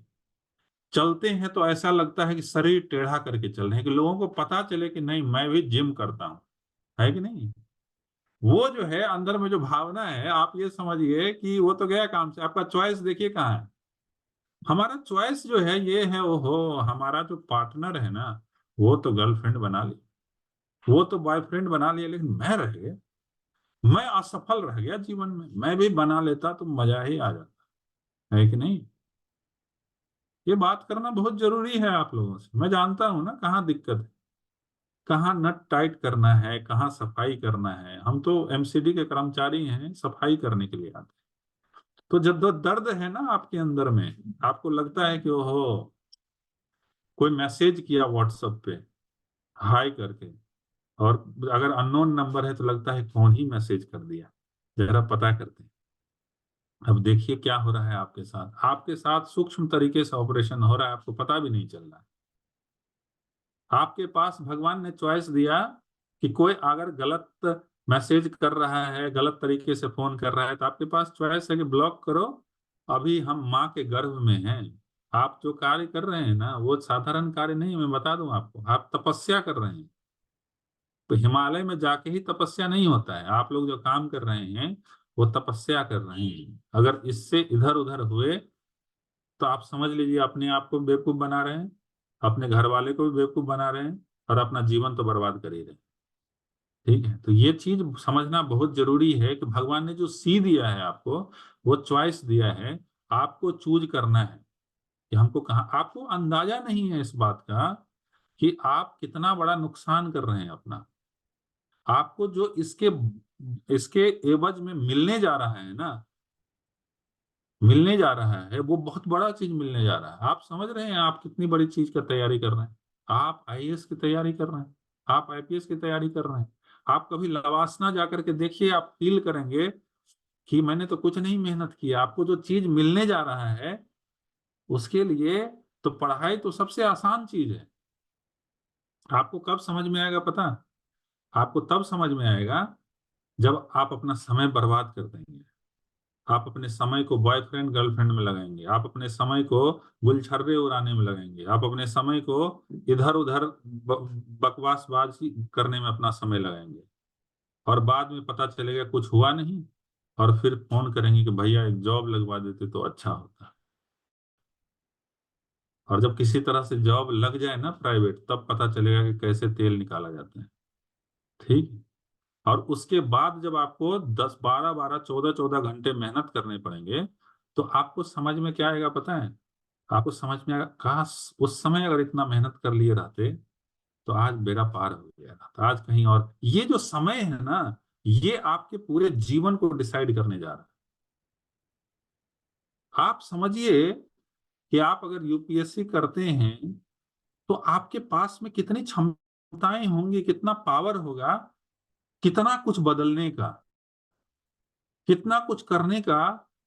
चलते हैं तो ऐसा लगता है कि शरीर टेढ़ा करके चल रहे हैं, कि लोगों को पता चले कि नहीं, मैं भी जिम करता हूं, है कि नहीं? वो जो है अंदर में जो भावना है, आप ये समझिए कि वो तो गया काम से। आपका चॉइस देखिए कहाँ है। हमारा चॉइस जो है ये है, ओहो, हमारा जो पार्टनर है ना, वो तो गर्लफ्रेंड बना ली, वो तो बॉयफ्रेंड बना लिया, लेकिन मैं रह गया, मैं असफल रह गया जीवन में, मैं भी बना लेता तो मजा ही आ जाता, है कि नहीं? ये बात करना बहुत जरूरी है आप लोगों से। मैं जानता हूं ना कहाँ दिक्कत है, कहाँ नट टाइट करना है, कहाँ सफाई करना है। हम तो MCD के कर्मचारी हैं, सफाई करने के लिए आते हैं। तो जब दो दर्द है ना आपके अंदर में, आपको लगता है कि ओहो, कोई मैसेज किया व्हाट्सएप पे हाय करके, और अगर अननोन नंबर है तो लगता है कौन ही मैसेज कर दिया, जरा पता करते हैं। अब देखिए क्या हो रहा है आपके साथ। आपके साथ सूक्ष्म तरीके से ऑपरेशन हो रहा है, आपको पता भी नहीं चल रहा है। आपके पास भगवान ने चॉइस दिया कि कोई अगर गलत मैसेज कर रहा है, गलत तरीके से फोन कर रहा है, तो आपके पास चॉइस है कि ब्लॉक करो। अभी हम माँ के गर्भ में हैं। आप जो कार्य कर रहे हैं ना, वो साधारण कार्य नहीं, मैं बता दूं आपको, आप तपस्या कर रहे हैं। तो हिमालय में जाके ही तपस्या नहीं होता है। आप लोग जो काम कर रहे हैं वो तपस्या कर रहे हैं। अगर इससे इधर उधर हुए तो आप समझ लीजिए अपने आप को बेवकूफ बना रहे हैं, अपने घर वाले को भी बेवकूफ बना रहे हैं, और अपना जीवन तो बर्बाद कर ही रहे हैं। ठीक है, तो ये चीज समझना बहुत जरूरी है कि भगवान ने जो सी दिया है आपको, वो चॉइस दिया है, आपको चूज करना है कि हमको कहाँ। आपको अंदाजा नहीं है इस बात का कि आप कितना बड़ा नुकसान कर रहे हैं अपना। आपको जो इसके इसके एवज में मिलने जा रहा है ना, मिलने जा रहा है, वो बहुत बड़ा चीज मिलने जा रहा है। आप समझ रहे हैं आप कितनी बड़ी चीज की तैयारी कर रहे हैं। आप आईएएस की तैयारी कर रहे हैं, आप आईपीएस की तैयारी कर रहे हैं। आप कभी लवासना जाकर के देखिए, आप फील करेंगे कि मैंने तो कुछ नहीं मेहनत की। आपको जो चीज मिलने जा रहा है उसके लिए तो पढ़ाई तो सबसे आसान चीज है। आपको कब समझ में आएगा पता? आपको तब समझ में आएगा जब आप अपना समय बर्बाद कर देंगे। आप अपने समय को बॉयफ्रेंड गर्लफ्रेंड में लगाएंगे, आप अपने समय को गुलछर्रे उड़ाने में लगाएंगे, आप अपने समय को इधर उधर बकवासबाजी करने में अपना समय लगाएंगे, और बाद में पता चलेगा कुछ हुआ नहीं, और फिर फोन करेंगे कि भैया एक जॉब लगवा देते तो अच्छा होता। और जब किसी तरह से जॉब लग जाए ना प्राइवेट, तब पता चलेगा कि कैसे तेल निकाला जाता है। ठीक है? और उसके बाद जब आपको 10 12 12 14 14 घंटे मेहनत करने पड़ेंगे, तो आपको समझ में क्या आएगा पता है? आपको समझ में आएगा, काश उस समय अगर इतना मेहनत कर लिए रहते तो आज बेड़ा पार हो गया था, आज कहीं और। ये जो समय है ना, ये आपके पूरे जीवन को डिसाइड करने जा रहा है। आप समझिए कि आप अगर यूपीएससी करते हैं तो आपके पास में कितनी क्षमताएं होंगी, कितना पावर होगा, कितना कुछ बदलने का, कितना कुछ करने का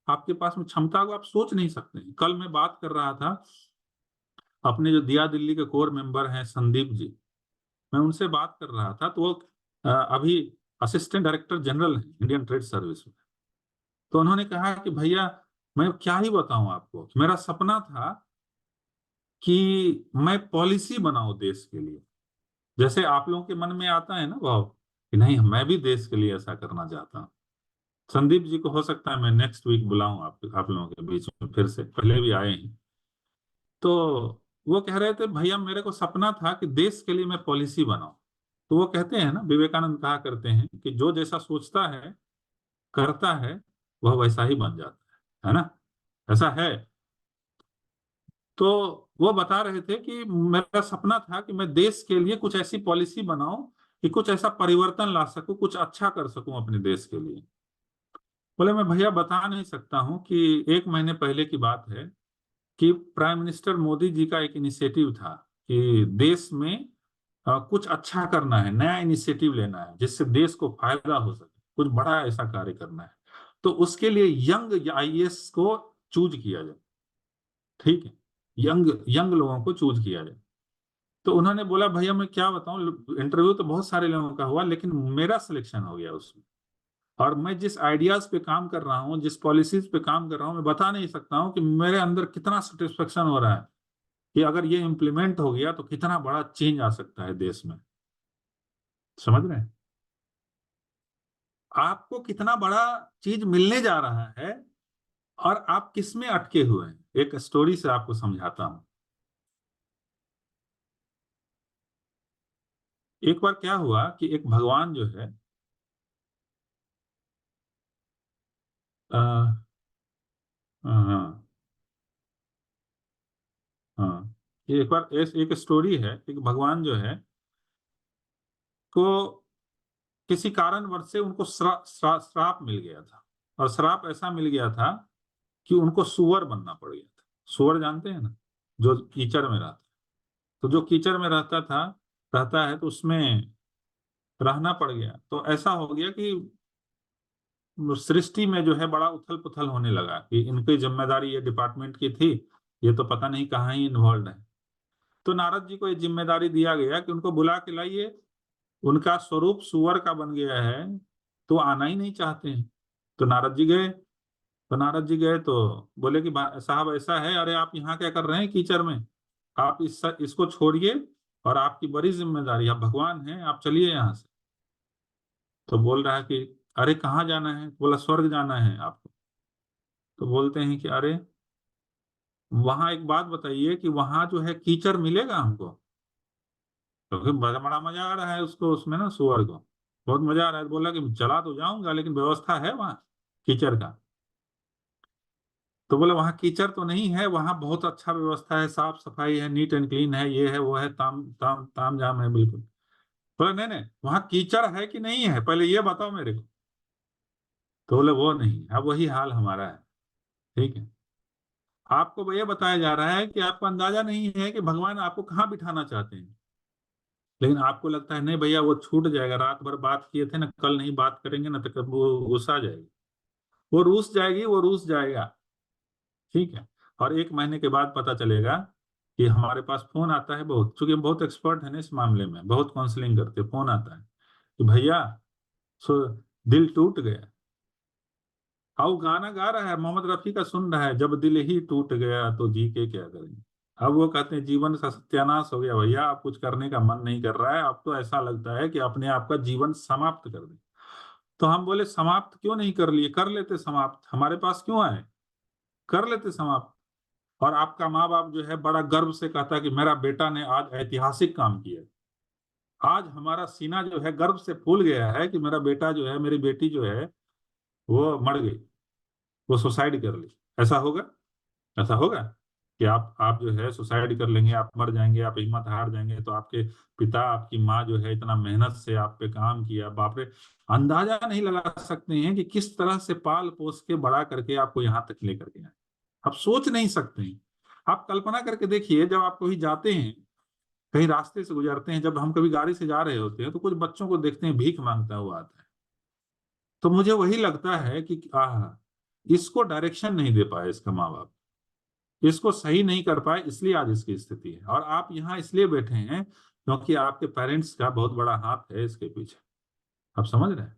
आपके पास में क्षमता को आप सोच नहीं सकते हैं। कल मैं बात कर रहा था अपने जो दिया दिल्ली के कोर मेंबर हैं संदीप जी, मैं उनसे बात कर रहा था, तो वो अभी असिस्टेंट डायरेक्टर जनरल हैं इंडियन ट्रेड सर्विस में। तो उन्होंने कहा कि भैया मैं क्या ही बताऊं आपको, मेरा सपना था कि मैं पॉलिसी बनाऊं देश के लिए। जैसे आप लोगों के मन में आता है ना भाव कि नहीं मैं भी देश के लिए ऐसा करना चाहता हूँ। संदीप जी को हो सकता है मैं नेक्स्ट वीक बुलाऊं आप लोगों के बीच में, फिर से पहले भी आए हैं। तो वो कह रहे थे भैया मेरे को सपना था कि देश के लिए मैं पॉलिसी बनाऊं। तो वो कहते हैं ना, विवेकानंद कहा करते हैं कि जो जैसा सोचता है करता है वह वैसा ही बन जाता है ना? ऐसा है। तो वो बता रहे थे कि मेरा सपना था कि मैं देश के लिए कुछ ऐसी पॉलिसी बनाऊं कि कुछ ऐसा परिवर्तन ला सकूं, कुछ अच्छा कर सकूं अपने देश के लिए। बोले मैं भैया बता नहीं सकता हूं कि 1 महीने पहले की बात है कि प्राइम मिनिस्टर मोदी जी का एक इनिशिएटिव था कि देश में कुछ अच्छा करना है, नया इनिशिएटिव लेना है जिससे देश को फायदा हो सके, कुछ बड़ा ऐसा कार्य करना है। तो उसके लिए यंग आईएएस को चूज किया जाए। ठीक है, यंग यंग लोगों को चूज किया जाए। तो उन्होंने बोला भैया मैं क्या बताऊं, इंटरव्यू तो बहुत सारे लोगों का हुआ लेकिन मेरा सिलेक्शन हो गया उसमें। और मैं जिस आइडियाज पे काम कर रहा हूँ, जिस पॉलिसीज पे काम कर रहा हूँ, मैं बता नहीं सकता हूँ कि मेरे अंदर कितना सेटिस्फेक्शन हो रहा है कि अगर ये इम्प्लीमेंट हो गया तो कितना बड़ा चेंज आ सकता है देश में। समझ रहे हैं आपको कितना बड़ा चीज मिलने जा रहा है, और आप किस में अटके हुए हैं। एक स्टोरी से आपको समझाता हूं। एक बार क्या हुआ कि एक भगवान जो है आ, हाँ हाँ, ये एक बार एक स्टोरी है। एक भगवान जो है को किसी कारणवश से उनको श्राप मिल गया था, और श्राप ऐसा मिल गया था कि उनको सुअर बनना पड़ गया था। सुअर जानते हैं ना, जो कीचड़ में रहता है। तो जो कीचड़ में रहता है तो उसमें रहना पड़ गया। तो ऐसा हो गया कि सृष्टि में जो है बड़ा उथल पुथल होने लगा कि इनकी जिम्मेदारी ये डिपार्टमेंट की थी, ये तो पता नहीं कहाँ ही इन्वॉल्व है। तो नारद जी को ये जिम्मेदारी दिया गया कि उनको बुला के लाइए। उनका स्वरूप सुअर का बन गया है तो आना ही नहीं चाहते हैं। तो नारद जी गए तो बोले कि साहब ऐसा है, अरे आप यहाँ क्या कर रहे हैं कीचड़ में, आप इसको छोड़िए और आपकी बड़ी जिम्मेदारी, आप भगवान हैं, आप चलिए यहाँ से। तो बोल रहा है कि अरे कहाँ जाना है? बोला स्वर्ग जाना है आपको। तो बोलते हैं कि अरे वहां एक बात बताइए कि वहां जो है कीचड़ मिलेगा हमको? क्योंकि बड़ा बड़ा मजा आ रहा है उसको, उसमें ना सुअर को बहुत मजा आ रहा है। तो बोला कि चला तो जाऊंगा लेकिन व्यवस्था है वहां कीचड़ का? तो बोला वहां कीचड़ तो नहीं है, वहां बहुत अच्छा व्यवस्था है, साफ सफाई है, नीट एंड क्लीन है, ये है वो है, ताम ताम ताम जाम है बिल्कुल। बोला नहीं नहीं, वहां कीचड़ है कि नहीं है पहले ये बताओ मेरे को। तो बोले वो नहीं। अब वही हाल हमारा है, ठीक है। आपको भैया बताया जा रहा है कि आपको अंदाजा नहीं है कि भगवान आपको कहाँ बिठाना चाहते हैं, लेकिन आपको लगता है नहीं भैया वो छूट जाएगा, रात भर बात किए थे ना, कल नहीं बात करेंगे ना तो कब वो गुस्सा आ जाएगी, वो रूस जाएगी, वो रूस जाएगा, ठीक है। और एक महीने के बाद पता चलेगा कि हमारे पास फोन आता है, बहुत, चूंकि हम बहुत एक्सपर्ट हैं ना इस मामले में, बहुत काउंसलिंग करते, फोन आता है कि भैया सो दिल टूट गया। और वो गाना गा रहा है, मोहम्मद रफी का सुन रहा है, जब दिल ही टूट गया तो जी के क्या करेंगे। अब वो कहते हैं जीवन का सत्यानाश हो गया भैया, आप कुछ करने का मन नहीं कर रहा है, अब तो ऐसा लगता है कि अपने आप का जीवन समाप्त कर दे। तो हम बोले समाप्त क्यों नहीं कर लिए, कर लेते समाप्त, हमारे पास क्यों आए, कर लेते समाप्त। और आपका माँ बाप जो है बड़ा गर्व से कहता कि मेरा बेटा ने आज ऐतिहासिक काम किया। आज हमारा सीना जो है गर्व से फूल गया है कि मेरा बेटा जो है, मेरी बेटी जो है वो मर गई, वो सुसाइड कर ली। ऐसा होगा? ऐसा होगा कि आप जो है सुसाइड कर लेंगे, आप मर जाएंगे, आप हिम्मत हार जाएंगे? तो आपके पिता, आपकी माँ जो है इतना मेहनत से आप पे काम किया, बाप रे, अंदाजा नहीं लगा सकते हैं कि किस तरह से पाल पोस के बड़ा करके आपको यहाँ तक लेकर के आए। आप सोच नहीं सकते हैं। आप कल्पना करके देखिए, जब आप कहीं जाते हैं, कहीं रास्ते से गुजरते हैं, जब हम कभी गाड़ी से जा रहे होते हैं तो कुछ बच्चों को देखते हैं भीख मांगता हुआ आता है, तो मुझे वही लगता है कि इसको डायरेक्शन नहीं दे पाए इसका माँ बाप, इसको सही नहीं कर पाए, इसलिए आज इसकी स्थिति है। और आप यहाँ इसलिए बैठे हैं क्योंकि आपके पेरेंट्स का बहुत बड़ा हाथ है इसके पीछे। आप समझ रहे हैं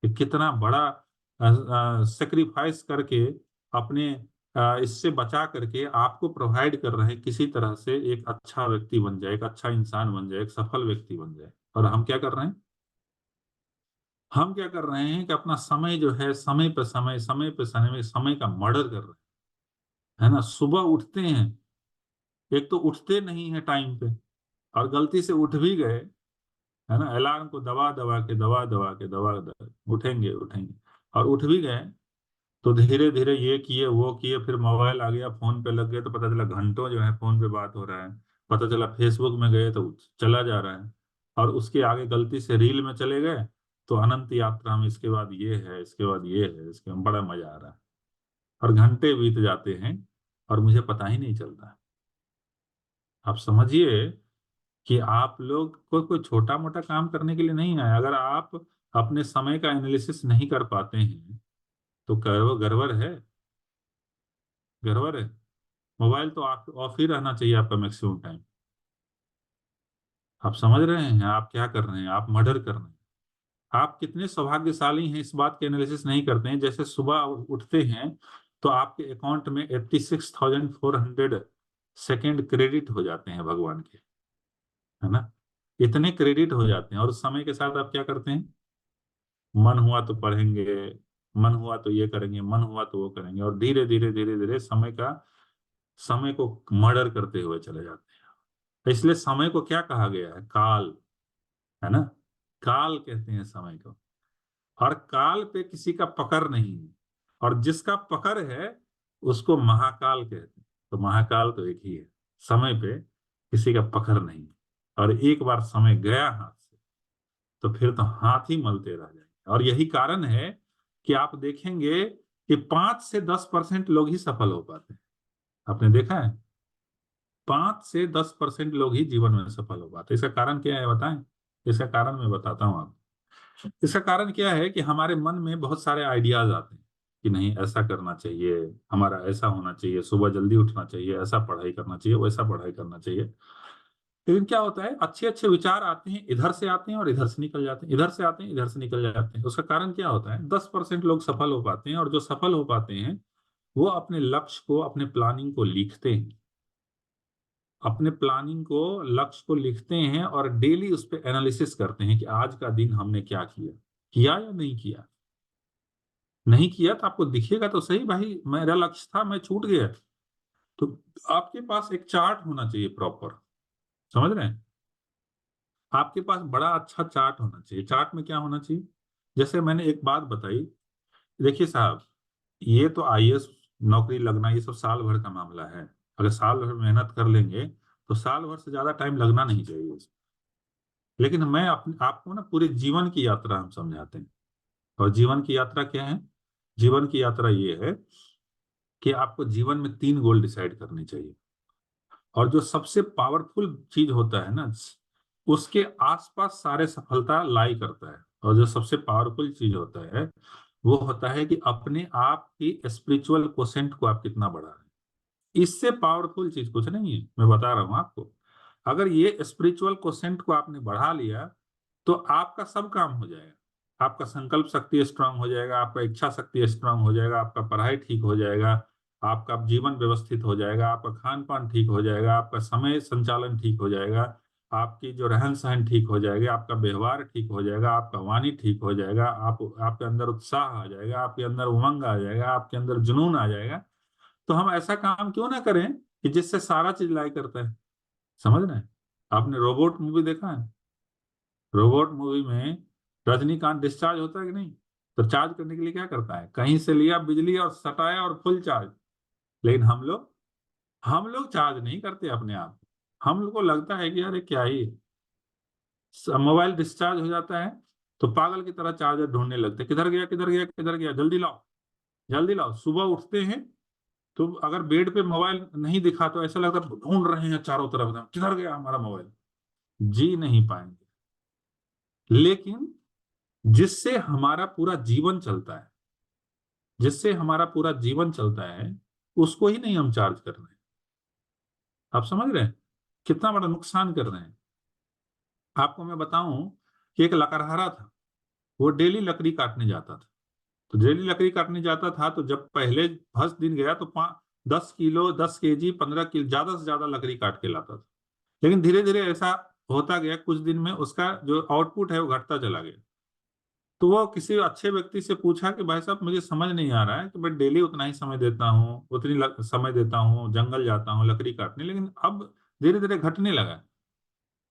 कि कितना बड़ा सेक्रीफाइस करके अपने इससे बचा करके आपको प्रोवाइड कर रहे हैं, किसी तरह से एक अच्छा व्यक्ति बन जाए, एक अच्छा इंसान बन जाए, एक सफल व्यक्ति बन जाए। और हम क्या कर रहे हैं? हम क्या कर रहे हैं कि अपना समय जो है समय पे समय, समय पे समय, समय का मर्डर कर रहे हैं, है ना। सुबह उठते हैं, एक तो उठते नहीं है टाइम पे, और गलती से उठ भी गए, है ना, अलार्म को दबा दबा के उठेंगे उठेंगे, और उठ भी गए तो धीरे धीरे ये किए वो किए, फिर मोबाइल आ गया, फोन पे लग गए तो पता चला घंटों जो है फोन पे बात हो रहा है, पता चला फेसबुक में गए तो चला जा रहा है, और उसके आगे गलती से रील में चले गए तो अनंत यात्रा में इसके बाद ये है, इसके बाद ये है, इसके में बड़ा मजा आ रहा है, और घंटे बीत जाते हैं और मुझे पता ही नहीं चलता। आप समझिए कि आप लोग को कोई छोटा मोटा काम करने के लिए नहीं आए। अगर आप अपने समय का एनालिसिस नहीं कर पाते हैं तो गड़बड़ है, गड़बड़ है। मोबाइल तो आप ऑफ ही रहना चाहिए आपका मैक्सिमम टाइम। आप समझ रहे हैं आप क्या कर रहे हैं? आप मर्डर कर रहे हैं। आप कितने सौभाग्यशाली हैं इस बात के एनालिसिस नहीं करते हैं। जैसे सुबह उठते हैं तो आपके अकाउंट में 86,400 सेकेंड क्रेडिट हो जाते हैं भगवान के, है ना, इतने क्रेडिट हो जाते हैं। और उस समय के साथ आप क्या करते हैं? मन हुआ तो पढ़ेंगे, मन हुआ तो ये करेंगे, मन हुआ तो वो करेंगे, और धीरे धीरे धीरे धीरे समय को मर्डर करते हुए चले जाते हैं। तो इसलिए समय को क्या कहा गया है? काल, है ना, काल कहते हैं समय को। और काल पे किसी का पकड़ नहीं है, और जिसका पकड़ है उसको महाकाल कहते हैं। तो महाकाल तो एक ही है, समय पे किसी का पकड़ नहीं। और एक बार समय गया हाथ से तो फिर तो हाथ ही मलते रह जाएंगे। और यही कारण है कि आप देखेंगे कि 5 से 10% लोग ही सफल हो पाते हैं। आपने देखा है 5 से 10% लोग ही जीवन में सफल हो पाते। इसका कारण क्या है बताएं? इसका कारण मैं बताता हूँ आपको। इसका कारण क्या है कि हमारे मन में बहुत सारे आइडियाज आते हैं कि नहीं ऐसा करना चाहिए, हमारा ऐसा होना चाहिए, सुबह जल्दी उठना चाहिए, ऐसा पढ़ाई करना चाहिए, वैसा पढ़ाई करना चाहिए। लेकिन क्या होता है, अच्छे अच्छे विचार आते हैं, इधर से आते हैं और इधर से निकल जाते हैं, इधर से आते हैं, इधर से निकल जाते हैं। उसका कारण क्या होता है, 10% लोग सफल हो पाते हैं, और जो सफल हो पाते हैं वो अपने लक्ष्य को, अपने प्लानिंग को लिखते हैं, अपने प्लानिंग को, लक्ष्य को लिखते हैं और डेली उस पर एनालिसिस करते हैं कि आज का दिन हमने क्या किया, किया या नहीं किया। नहीं किया तो आपको दिखेगा तो सही, भाई मेरा लक्ष्य था, मैं छूट गया। तो आपके पास एक चार्ट होना चाहिए प्रॉपर, समझ रहे हैं? आपके पास बड़ा अच्छा चार्ट होना चाहिए। चार्ट में क्या होना चाहिए, जैसे मैंने एक बात बताई, देखिए साहब, ये तो आईएएस नौकरी लगना ये सब साल भर का मामला है। अगर साल भर मेहनत कर लेंगे तो साल भर से ज्यादा टाइम लगना नहीं चाहिए। लेकिन मैं आपको ना पूरे जीवन की यात्रा हम समझाते हैं। और जीवन की यात्रा क्या है? जीवन की यात्रा ये है कि आपको जीवन में 3 गोल डिसाइड करने चाहिए, और जो सबसे पावरफुल चीज होता है ना, उसके आसपास सारे सफलता लाई करता है। और जो सबसे पावरफुल चीज होता है वो होता है कि अपने आप की स्पिरिचुअल कोसेंट को आप कितना बढ़ा रहे हैं। इससे पावरफुल चीज कुछ नहीं है, मैं बता रहा हूं आपको। अगर ये स्पिरिचुअल कोसेंट को आपने बढ़ा लिया तो आपका सब काम हो जाएगा। आपका संकल्प शक्ति स्ट्रांग हो जाएगा, आपका इच्छा शक्ति स्ट्रांग हो जाएगा, आपका पढ़ाई ठीक हो जाएगा, आपका जीवन व्यवस्थित हो जाएगा, आपका खान पान ठीक हो जाएगा, आपका समय संचालन ठीक हो जाएगा, आपकी जो रहन सहन ठीक हो जाएगा, आपका व्यवहार ठीक हो जाएगा, आपका वाणी ठीक हो जाएगा, आपके अंदर उत्साह आ जाएगा, आपके अंदर उमंग आ जाएगा, आपके अंदर जुनून आ जाएगा। तो हम ऐसा काम क्यों ना करें कि जिससे सारा चीज लाई करता है। समझ रहे हैं? आपने रोबोट मूवी देखा है? रोबोट मूवी में रजनीकांत डिस्चार्ज होता है कि नहीं? तो चार्ज करने के लिए क्या करता है, कहीं से लिया बिजली और सटाया और फुल चार्ज। लेकिन हम लोग चार्ज नहीं करते अपने आप। हम लोग को लगता है कि यार ये क्या ही है। मोबाइल डिस्चार्ज हो जाता है तो पागल की तरह चार्जर ढूंढने लगते हैं, किधर गया किधर गया किधर गया, जल्दी लाओ जल्दी लाओ। सुबह उठते हैं तो अगर बेड पे मोबाइल नहीं दिखा तो ऐसा लगता है ढूंढ रहे हैं चारों तरफ, किधर गया हमारा मोबाइल। जी नहीं पाएंगे। लेकिन जिससे हमारा पूरा जीवन चलता है, जिससे हमारा पूरा जीवन चलता है, उसको ही नहीं हम चार्ज कर रहे हैं। आप समझ रहे हैं कितना बड़ा नुकसान कर रहे हैं? आपको मैं बताऊं कि एक लकड़हारा था, वो डेली लकड़ी काटने जाता था। तो डेली लकड़ी काटने जाता था तो जब पहले फर्स्ट दिन गया तो 10 किलो 10 केजी 15 किलो ज्यादा से ज्यादा लकड़ी काट के लाता था। लेकिन धीरे धीरे ऐसा होता गया, कुछ दिन में उसका जो आउटपुट है वो घटता चला गया। तो वो किसी अच्छे व्यक्ति से पूछा कि भाई साहब मुझे समझ नहीं आ रहा है कि मैं डेली उतना ही समय देता हूँ, समय देता हूँ, जंगल जाता हूँ लकड़ी काटने, लेकिन अब धीरे धीरे घटने लगा।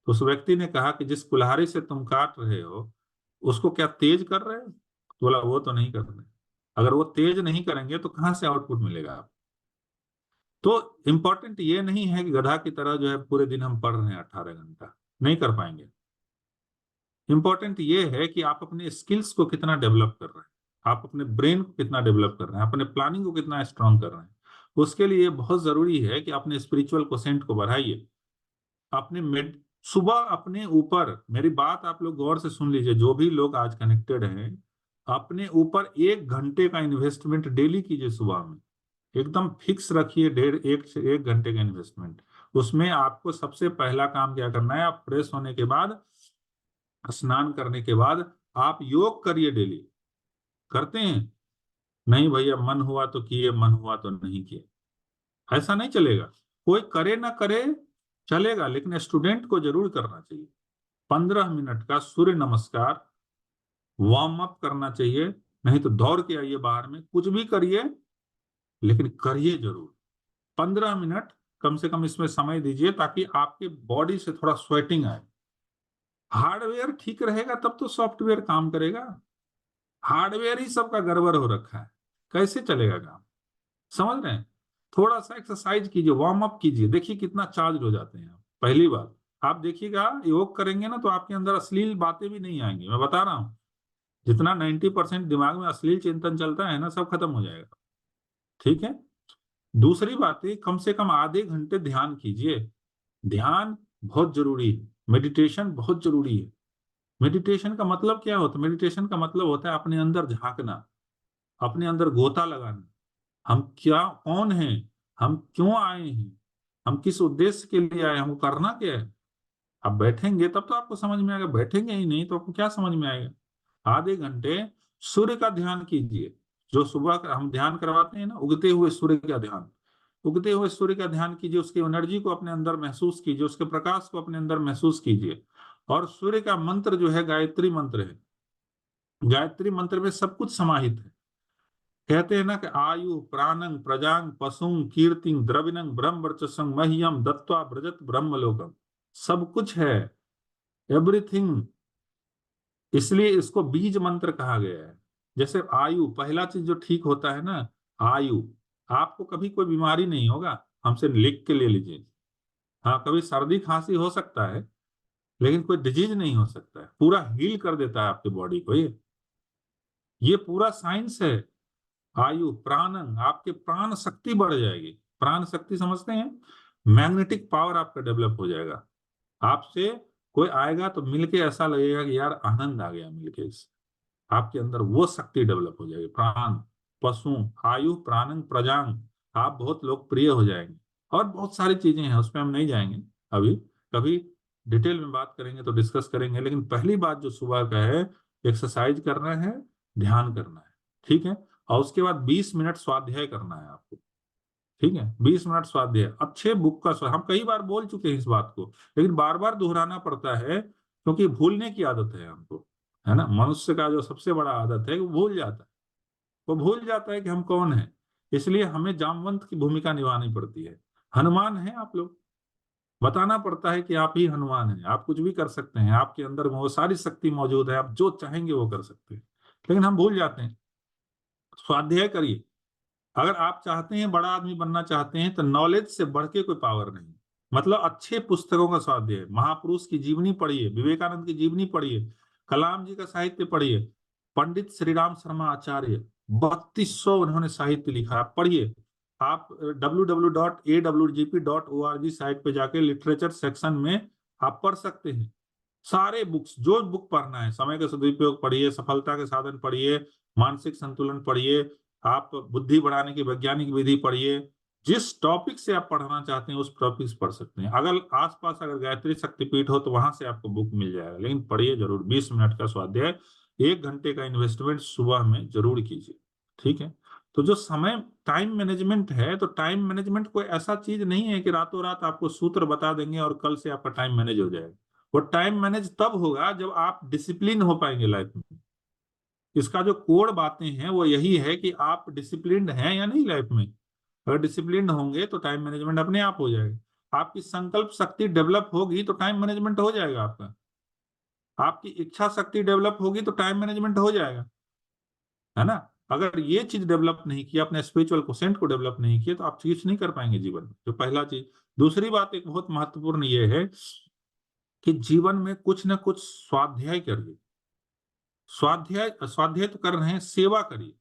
तो उस व्यक्ति ने कहा कि जिस कुल्हाड़ी से तुम काट रहे हो उसको क्या तेज कर रहे हो? तो बोला वो तो नहीं कर रहे। अगर वो तेज नहीं करेंगे तो कहाँ से आउटपुट मिलेगा आप? तो इम्पोर्टेंट ये नहीं है कि गधा की तरह जो है पूरे दिन हम पढ़ रहे हैं 18 घंटा, नहीं कर पाएंगे। इंपॉर्टेंट ये है कि आप अपने स्किल्स को कितना डेवलप कर रहे हैं, आप अपने ब्रेन को कितना डेवलप कर रहे हैं, अपने प्लानिंग को कितना स्ट्रांग कर रहे हैं। उसके लिए बहुत जरूरी है कि अपने स्पिरिचुअल कोसेंट को बढ़ाइए। अपने सुबह अपने ऊपर, मेरी बात आप लोग गौर से सुन लीजिए, जो भी लोग आज कनेक्टेड हैं, अपने ऊपर 1 घंटे का इन्वेस्टमेंट डेली कीजिए सुबह में। एकदम फिक्स रखिए, 1.5 से 1 घंटे का इन्वेस्टमेंट। उसमें आपको सबसे पहला काम क्या करना है, आप फ्रेश होने के बाद, स्नान करने के बाद आप योग करिए डेली। करते हैं? नहीं भैया, मन हुआ तो किए, मन हुआ तो नहीं किए, ऐसा नहीं चलेगा। कोई करे ना करे चलेगा, लेकिन स्टूडेंट को जरूर करना चाहिए। 15 मिनट का सूर्य नमस्कार वार्म अप करना चाहिए। नहीं तो दौड़ के आइए बाहर में, कुछ भी करिए लेकिन करिए जरूर। 15 मिनट कम से कम इसमें समय दीजिए ताकि आपके बॉडी से थोड़ा स्वेटिंग आए। हार्डवेयर ठीक रहेगा तब तो सॉफ्टवेयर काम करेगा। हार्डवेयर ही सबका गड़बड़ हो रखा है, कैसे चलेगा काम? समझ रहे हैं? थोड़ा सा एक्सरसाइज कीजिए, वार्म अप कीजिए, देखिए कितना चार्ज हो जाते हैं आप। पहली बात आप देखिएगा, योग करेंगे ना तो आपके अंदर अश्लील बातें भी नहीं आएंगी। मैं बता रहा हूँ, जितना 90% दिमाग में अश्लील चिंतन चलता है ना, सब खत्म हो जाएगा। ठीक है? दूसरी बात है, कम से कम आधे घंटे ध्यान कीजिए। ध्यान बहुत जरूरी है, मेडिटेशन बहुत जरूरी है। मेडिटेशन का मतलब क्या होता है? मेडिटेशन का मतलब होता है अपने अंदर झांकना, अपने अंदर गोता लगाना। हम क्या, कौन हैं, हम क्यों आए हैं, हम किस उद्देश्य के लिए आए हैं, हमको करना क्या है। आप बैठेंगे तब तो आपको समझ में आएगा, बैठेंगे ही नहीं तो आपको क्या समझ में आएगा। आधे घंटे सूर्य का ध्यान कीजिए। जो सुबह का हम ध्यान करवाते हैं ना, उगते हुए सूर्य का ध्यान, उगते हुए सूर्य का ध्यान कीजिए। उसकी एनर्जी को अपने अंदर महसूस कीजिए, उसके प्रकाश को अपने अंदर महसूस कीजिए। और सूर्य का मंत्र जो है गायत्री मंत्र है। गायत्री मंत्र में सब कुछ समाहित है। कहते हैं ना कि आयु प्राणं प्रजां पशुं कीर्तिं द्रविणं ब्रह्म वर्चस्वं मह्यम दत्वा ब्रजत ब्रह्मलोकम। सब कुछ है, एवरीथिंग। इसलिए इसको बीज मंत्र कहा गया है। जैसे आयु, पहला चीज जो ठीक होता है ना, आयु। आपको कभी कोई बीमारी नहीं होगा, हमसे लिख के ले लीजिए। हाँ, कभी सर्दी खांसी हो सकता है, लेकिन कोई डिजीज नहीं हो सकता है। पूरा हील कर देता है आपकी बॉडी को ये पूरा साइंस है। आयु प्राणन, आपके प्राण शक्ति बढ़ जाएगी। प्राण शक्ति समझते हैं? मैग्नेटिक पावर आपका डेवलप हो जाएगा। आपसे कोई आएगा तो मिलके ऐसा लगेगा कि यार आनंद आ गया मिलके इससे। आपके अंदर वो शक्ति डेवलप हो जाएगी। प्राण, पशु, आयु प्राणन प्रजांग, आप बहुत लोकप्रिय हो जाएंगे। और बहुत सारी चीजें हैं, उसमें हम नहीं जाएंगे अभी। कभी डिटेल में बात करेंगे तो डिस्कस करेंगे। लेकिन पहली बात जो सुबह का है, एक्सरसाइज करना है, ध्यान करना है, ठीक है। और उसके बाद 20 मिनट स्वाध्याय करना है आपको, ठीक है। 20 मिनट स्वाध्याय, अच्छे बुक का हम कई बार बोल चुके हैं इस बात को, लेकिन बार बार दोहराना पड़ता है क्योंकि भूलने की आदत है हमको, है ना। मनुष्य का जो सबसे बड़ा आदत है वो भूल जाता है। वो भूल जाता है कि हम कौन हैं। इसलिए हमें जामवंत की भूमिका निभानी पड़ती है। हनुमान है आप लोग, बताना पड़ता है कि आप ही हनुमान हैं, आप कुछ भी कर सकते हैं, आपके अंदर वो सारी शक्ति मौजूद है, आप जो चाहेंगे वो कर सकते हैं। लेकिन हम भूल जाते हैं। स्वाध्याय करिए। अगर आप चाहते हैं, बड़ा आदमी बनना चाहते हैं, तो नॉलेज से बढ़ के कोई पावर नहीं। मतलब अच्छे पुस्तकों का स्वाध्याय, महापुरुष की जीवनी पढ़िए, विवेकानंद की जीवनी पढ़िए, कलाम जी का साहित्य पढ़िए, पंडित श्री राम शर्मा आचार्य 3200 उन्होंने साहित्य लिखा, आप पढ़िए। आप www.awgp.org साइट पे जाके लिटरेचर सेक्शन में आप पढ़ सकते हैं सारे बुक्स। जो बुक पढ़ना है, समय का सदुपयोग पढ़िए, सफलता के साधन पढ़िए, मानसिक संतुलन पढ़िए, आप बुद्धि बढ़ाने की वैज्ञानिक विधि पढ़िए। जिस टॉपिक से आप पढ़ना चाहते हैं उस टॉपिक से पढ़ सकते हैं। अगर आसपास अगर गायत्री शक्तिपीठ हो तो वहां से आपको बुक मिल जाएगा, लेकिन पढ़िए जरूर। 20 मिनट का स्वाध्याय, 1 घंटे का इन्वेस्टमेंट सुबह में जरूर कीजिए, ठीक है। तो जो समय, टाइम मैनेजमेंट है, तो टाइम मैनेजमेंट कोई ऐसा चीज नहीं है कि रातों रात आपको सूत्र बता देंगे और कल से आपका टाइम मैनेज हो जाएगा। वो टाइम मैनेज तब होगा जब आप डिसिप्लिन हो पाएंगे लाइफ में। इसका जो कोर बातें हैं वो यही है कि आप डिसिप्लिन्ड हैं या नहीं लाइफ में। अगर डिसिप्लिन्ड होंगे तो टाइम मैनेजमेंट अपने आप हो जाएगा। आपकी संकल्प शक्ति डेवलप होगी तो टाइम मैनेजमेंट हो जाएगा आपका। आपकी इच्छा शक्ति डेवलप होगी तो टाइम मैनेजमेंट हो जाएगा, है ना। अगर ये चीज डेवलप नहीं किया, अपने स्पिरिचुअल कोसेंट को डेवलप नहीं किया, तो आप चीज नहीं कर पाएंगे जीवन में। जो पहला चीज। दूसरी बात एक बहुत महत्वपूर्ण ये है कि जीवन में कुछ ना कुछ स्वाध्याय करिए। स्वाध्याय स्वाध्याय तो कर रहे हैं, सेवा करिए।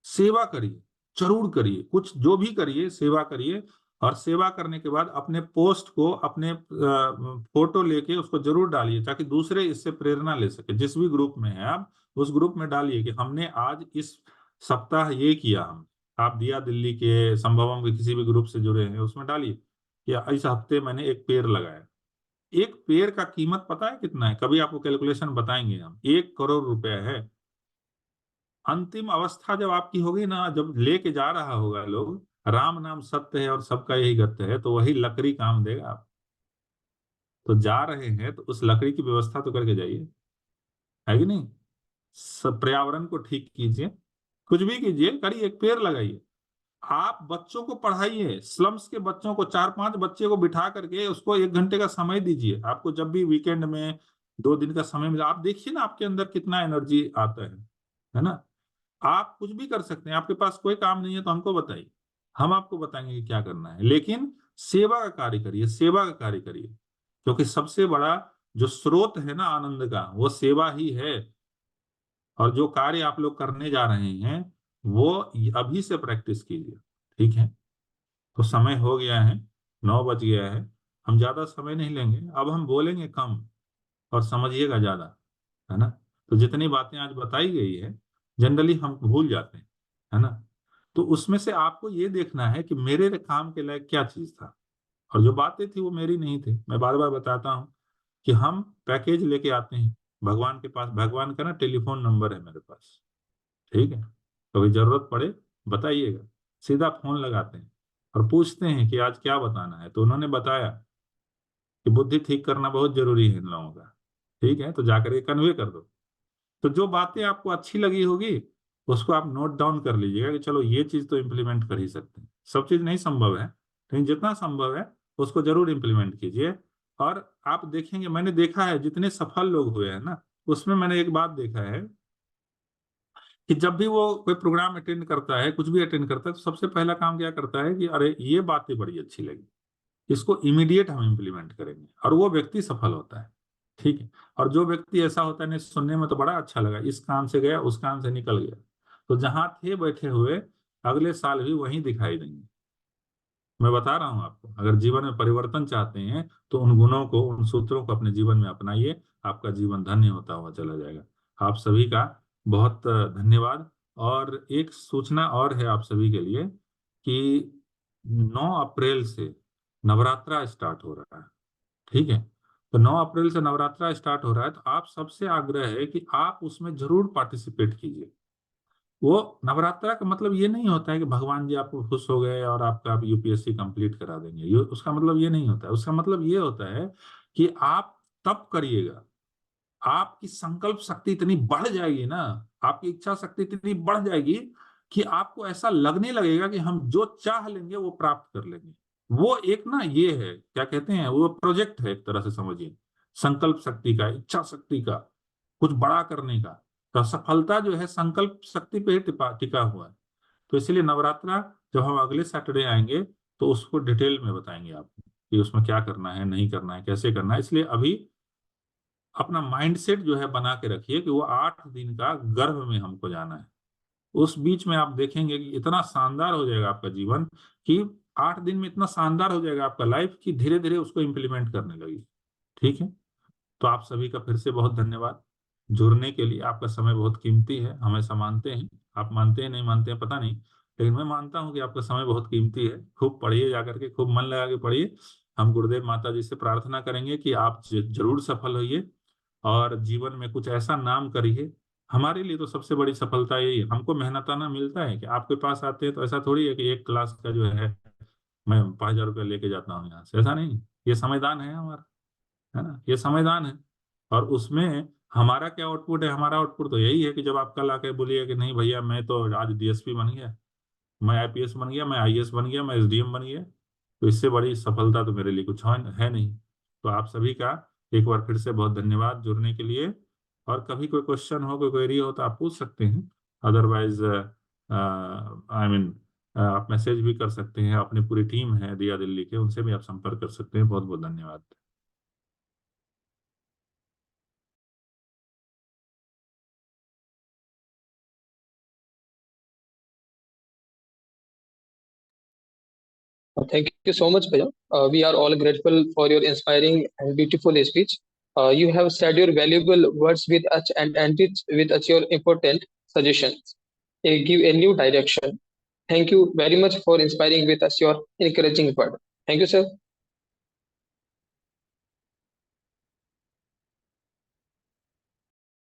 सेवा करिए, जरूर करिए, कुछ जो भी करिए सेवा करिए। और सेवा करने के बाद अपने पोस्ट को, अपने फोटो लेके उसको जरूर डालिए, ताकि दूसरे इससे प्रेरणा ले सके। जिस भी ग्रुप में है आप, उस ग्रुप में डालिए कि हमने आज इस सप्ताह ये किया। हम, आप दिया दिल्ली के, संभवम के किसी भी ग्रुप से जुड़े हैं, उसमें डालिए कि इस हफ्ते मैंने एक पेड़ लगाया। एक पेड़ का कीमत पता है कितना है? कभी आपको कैलकुलेशन बताएंगे हम। 1 करोड़ रुपए है। अंतिम अवस्था जब आपकी होगी ना, जब लेके जा रहा होगा लोग, राम नाम सत्य है और सबका यही गत्य है, तो वही लकड़ी काम देगा आप। तो जा रहे हैं तो उस लकड़ी की व्यवस्था तो करके जाइए, है कि नहीं। पर्यावरण को ठीक कीजिए, कुछ भी कीजिए, करिए, एक पेड़ लगाइए। आप बच्चों को पढ़ाइए, स्लम्स के बच्चों को, 4-5 बच्चे को बिठा करके उसको 1 घंटे का समय दीजिए। आपको जब भी वीकेंड में 2 दिन का समय मिला, आप देखिए ना आपके अंदर कितना एनर्जी आता है ना। आप कुछ भी कर सकते हैं। आपके पास कोई काम नहीं है तो हमको बताइए, हम आपको बताएंगे कि क्या करना है। लेकिन सेवा का कार्य करिए, सेवा का कार्य करिए, क्योंकि सबसे बड़ा जो स्रोत है ना आनंद का, वो सेवा ही है। और जो कार्य आप लोग करने जा रहे हैं वो अभी से प्रैक्टिस कीजिए, ठीक है, तो समय हो गया है, 9 बज गया है, हम ज्यादा समय नहीं लेंगे, अब हम बोलेंगे कम और समझिएगा ज्यादा, है ना। तो जितनी बातें आज बताई गई है जनरली हम भूल जाते हैं, है ना। तो उसमें से आपको ये देखना है कि मेरे काम के लायक क्या चीज था, और जो बातें थी वो मेरी नहीं थी। मैं बार बार बताता हूँ कि हम पैकेज लेके आते हैं भगवान के पास, भगवान का ना टेलीफोन नंबर है मेरे पास, ठीक है। कभी जरूरत पड़े बताइएगा, सीधा फोन लगाते हैं और पूछते हैं कि आज क्या बताना है, तो उन्होंने बताया कि बुद्धि ठीक करना बहुत जरूरी है इन लोगों का, ठीक है, तो जाकर के कन्वे कर दो। तो जो बातें आपको अच्छी लगी होगी उसको आप नोट डाउन कर लीजिएगा कि चलो ये चीज तो इम्प्लीमेंट कर ही सकते हैं। सब चीज नहीं संभव है, लेकिन जितना संभव है उसको जरूर इम्प्लीमेंट कीजिए। और आप देखेंगे, मैंने देखा है जितने सफल लोग हुए हैं ना, उसमें मैंने एक बात देखा है कि जब भी वो कोई प्रोग्राम अटेंड करता है, कुछ भी अटेंड करता है, तो सबसे पहला काम क्या करता है कि अरे ये बातें बड़ी अच्छी लगी, इसको इमीडिएट हम इम्प्लीमेंट करेंगे, और वो व्यक्ति सफल होता है, ठीक है। और जो व्यक्ति ऐसा होता है नहीं, सुनने में तो बड़ा अच्छा लगा, इस काम से गया उस काम से निकल गया, तो जहां थे बैठे हुए अगले साल भी वहीं दिखाई देंगे। मैं बता रहा हूं आपको, अगर जीवन में परिवर्तन चाहते हैं तो उन गुणों को, उन सूत्रों को अपने जीवन में अपनाइए, आपका जीवन धन्य होता हुआ चला जाएगा। आप सभी का बहुत धन्यवाद। और एक सूचना और है आप सभी के लिए कि 9 अप्रैल से नवरात्रा स्टार्ट हो रहा है, ठीक है। तो 9 अप्रैल से नवरात्रा स्टार्ट हो रहा है, तो आप सबसे आग्रह है कि आप उसमें जरूर पार्टिसिपेट कीजिए। वो नवरात्रा का मतलब ये नहीं होता है कि भगवान जी आपको खुश हो गए और आपका आप यूपीएससी कंप्लीट करा देंगे, ये उसका मतलब ये नहीं होता है। उसका मतलब ये होता है कि आप तप करिएगा, आपकी संकल्प शक्ति इतनी बढ़ जाएगी ना, आपकी इच्छा शक्ति इतनी बढ़ जाएगी कि आपको ऐसा लगने लगेगा कि हम जो चाह लेंगे वो प्राप्त कर लेंगे। वो एक ना, ये है क्या कहते हैं, वो प्रोजेक्ट है एक तरह से समझिए, संकल्प शक्ति का, इच्छा शक्ति का, कुछ बड़ा करने का। तो सफलता जो है संकल्प शक्ति पे ही टिका हुआ है। तो इसलिए नवरात्रा जब हम अगले सैटरडे आएंगे तो उसको डिटेल में बताएंगे आपको कि उसमें क्या करना है, नहीं करना है, कैसे करना है। इसलिए अभी अपना माइंडसेट जो है बना के रखिए कि वो 8 दिन का गर्भ में हमको जाना है। उस बीच में आप देखेंगे कि इतना शानदार हो जाएगा आपका जीवन, कि 8 दिन में इतना शानदार हो जाएगा आपका लाइफ कि धीरे धीरे उसको इम्प्लीमेंट करने लगी, ठीक है। तो आप सभी का फिर से बहुत धन्यवाद जुड़ने के लिए। आपका समय बहुत कीमती है, हमेशा मानते हैं। आप मानते हैं नहीं मानते हैं पता नहीं, लेकिन मैं मानता हूं कि आपका समय बहुत कीमती है। खूब पढ़िए, जाकर के खूब मन लगा के पढ़िए। हम गुरुदेव माता जी से प्रार्थना करेंगे कि आप जरूर सफल होइए और जीवन में कुछ ऐसा नाम करिए। हमारे लिए तो सबसे बड़ी सफलता यही है, हमको मेहनताना मिलता है कि आपके पास आते हैं तो ऐसा थोड़ी है कि एक क्लास का जो है मैं 5,000 रुपया लेके जाता हूँ यहाँ से, ऐसा नहीं। ये समयदान है हमारा, है ना, ये संविधान है। और उसमें हमारा क्या आउटपुट है, हमारा आउटपुट तो यही है कि जब आप कल आके बोलिए कि नहीं भैया मैं तो आज डीएसपी बन गया, मैं आईपीएस बन गया, मैं आईएएस बन गया, मैं एसडीएम बन गया, तो इससे बड़ी सफलता तो मेरे लिए कुछ है नहीं। तो आप सभी का एक बार फिर से बहुत धन्यवाद जुड़ने के लिए। और कभी कोई क्वेश्चन हो, कोई क्वेरी हो तो आप पूछ सकते हैं, अदरवाइज आई मीन आप मैसेज भी कर सकते हैं। अपनी पूरी टीम है दिया दिल्ली के, उनसे भी आप संपर्क कर सकते हैं। बहुत बहुत धन्यवाद। Thank you so much, Bhaiya. We are all grateful for your inspiring and beautiful speech. You have said your valuable words with us and ended with us your important suggestions. Give a new direction. Thank you very much for inspiring with us your encouraging word. Thank you, sir.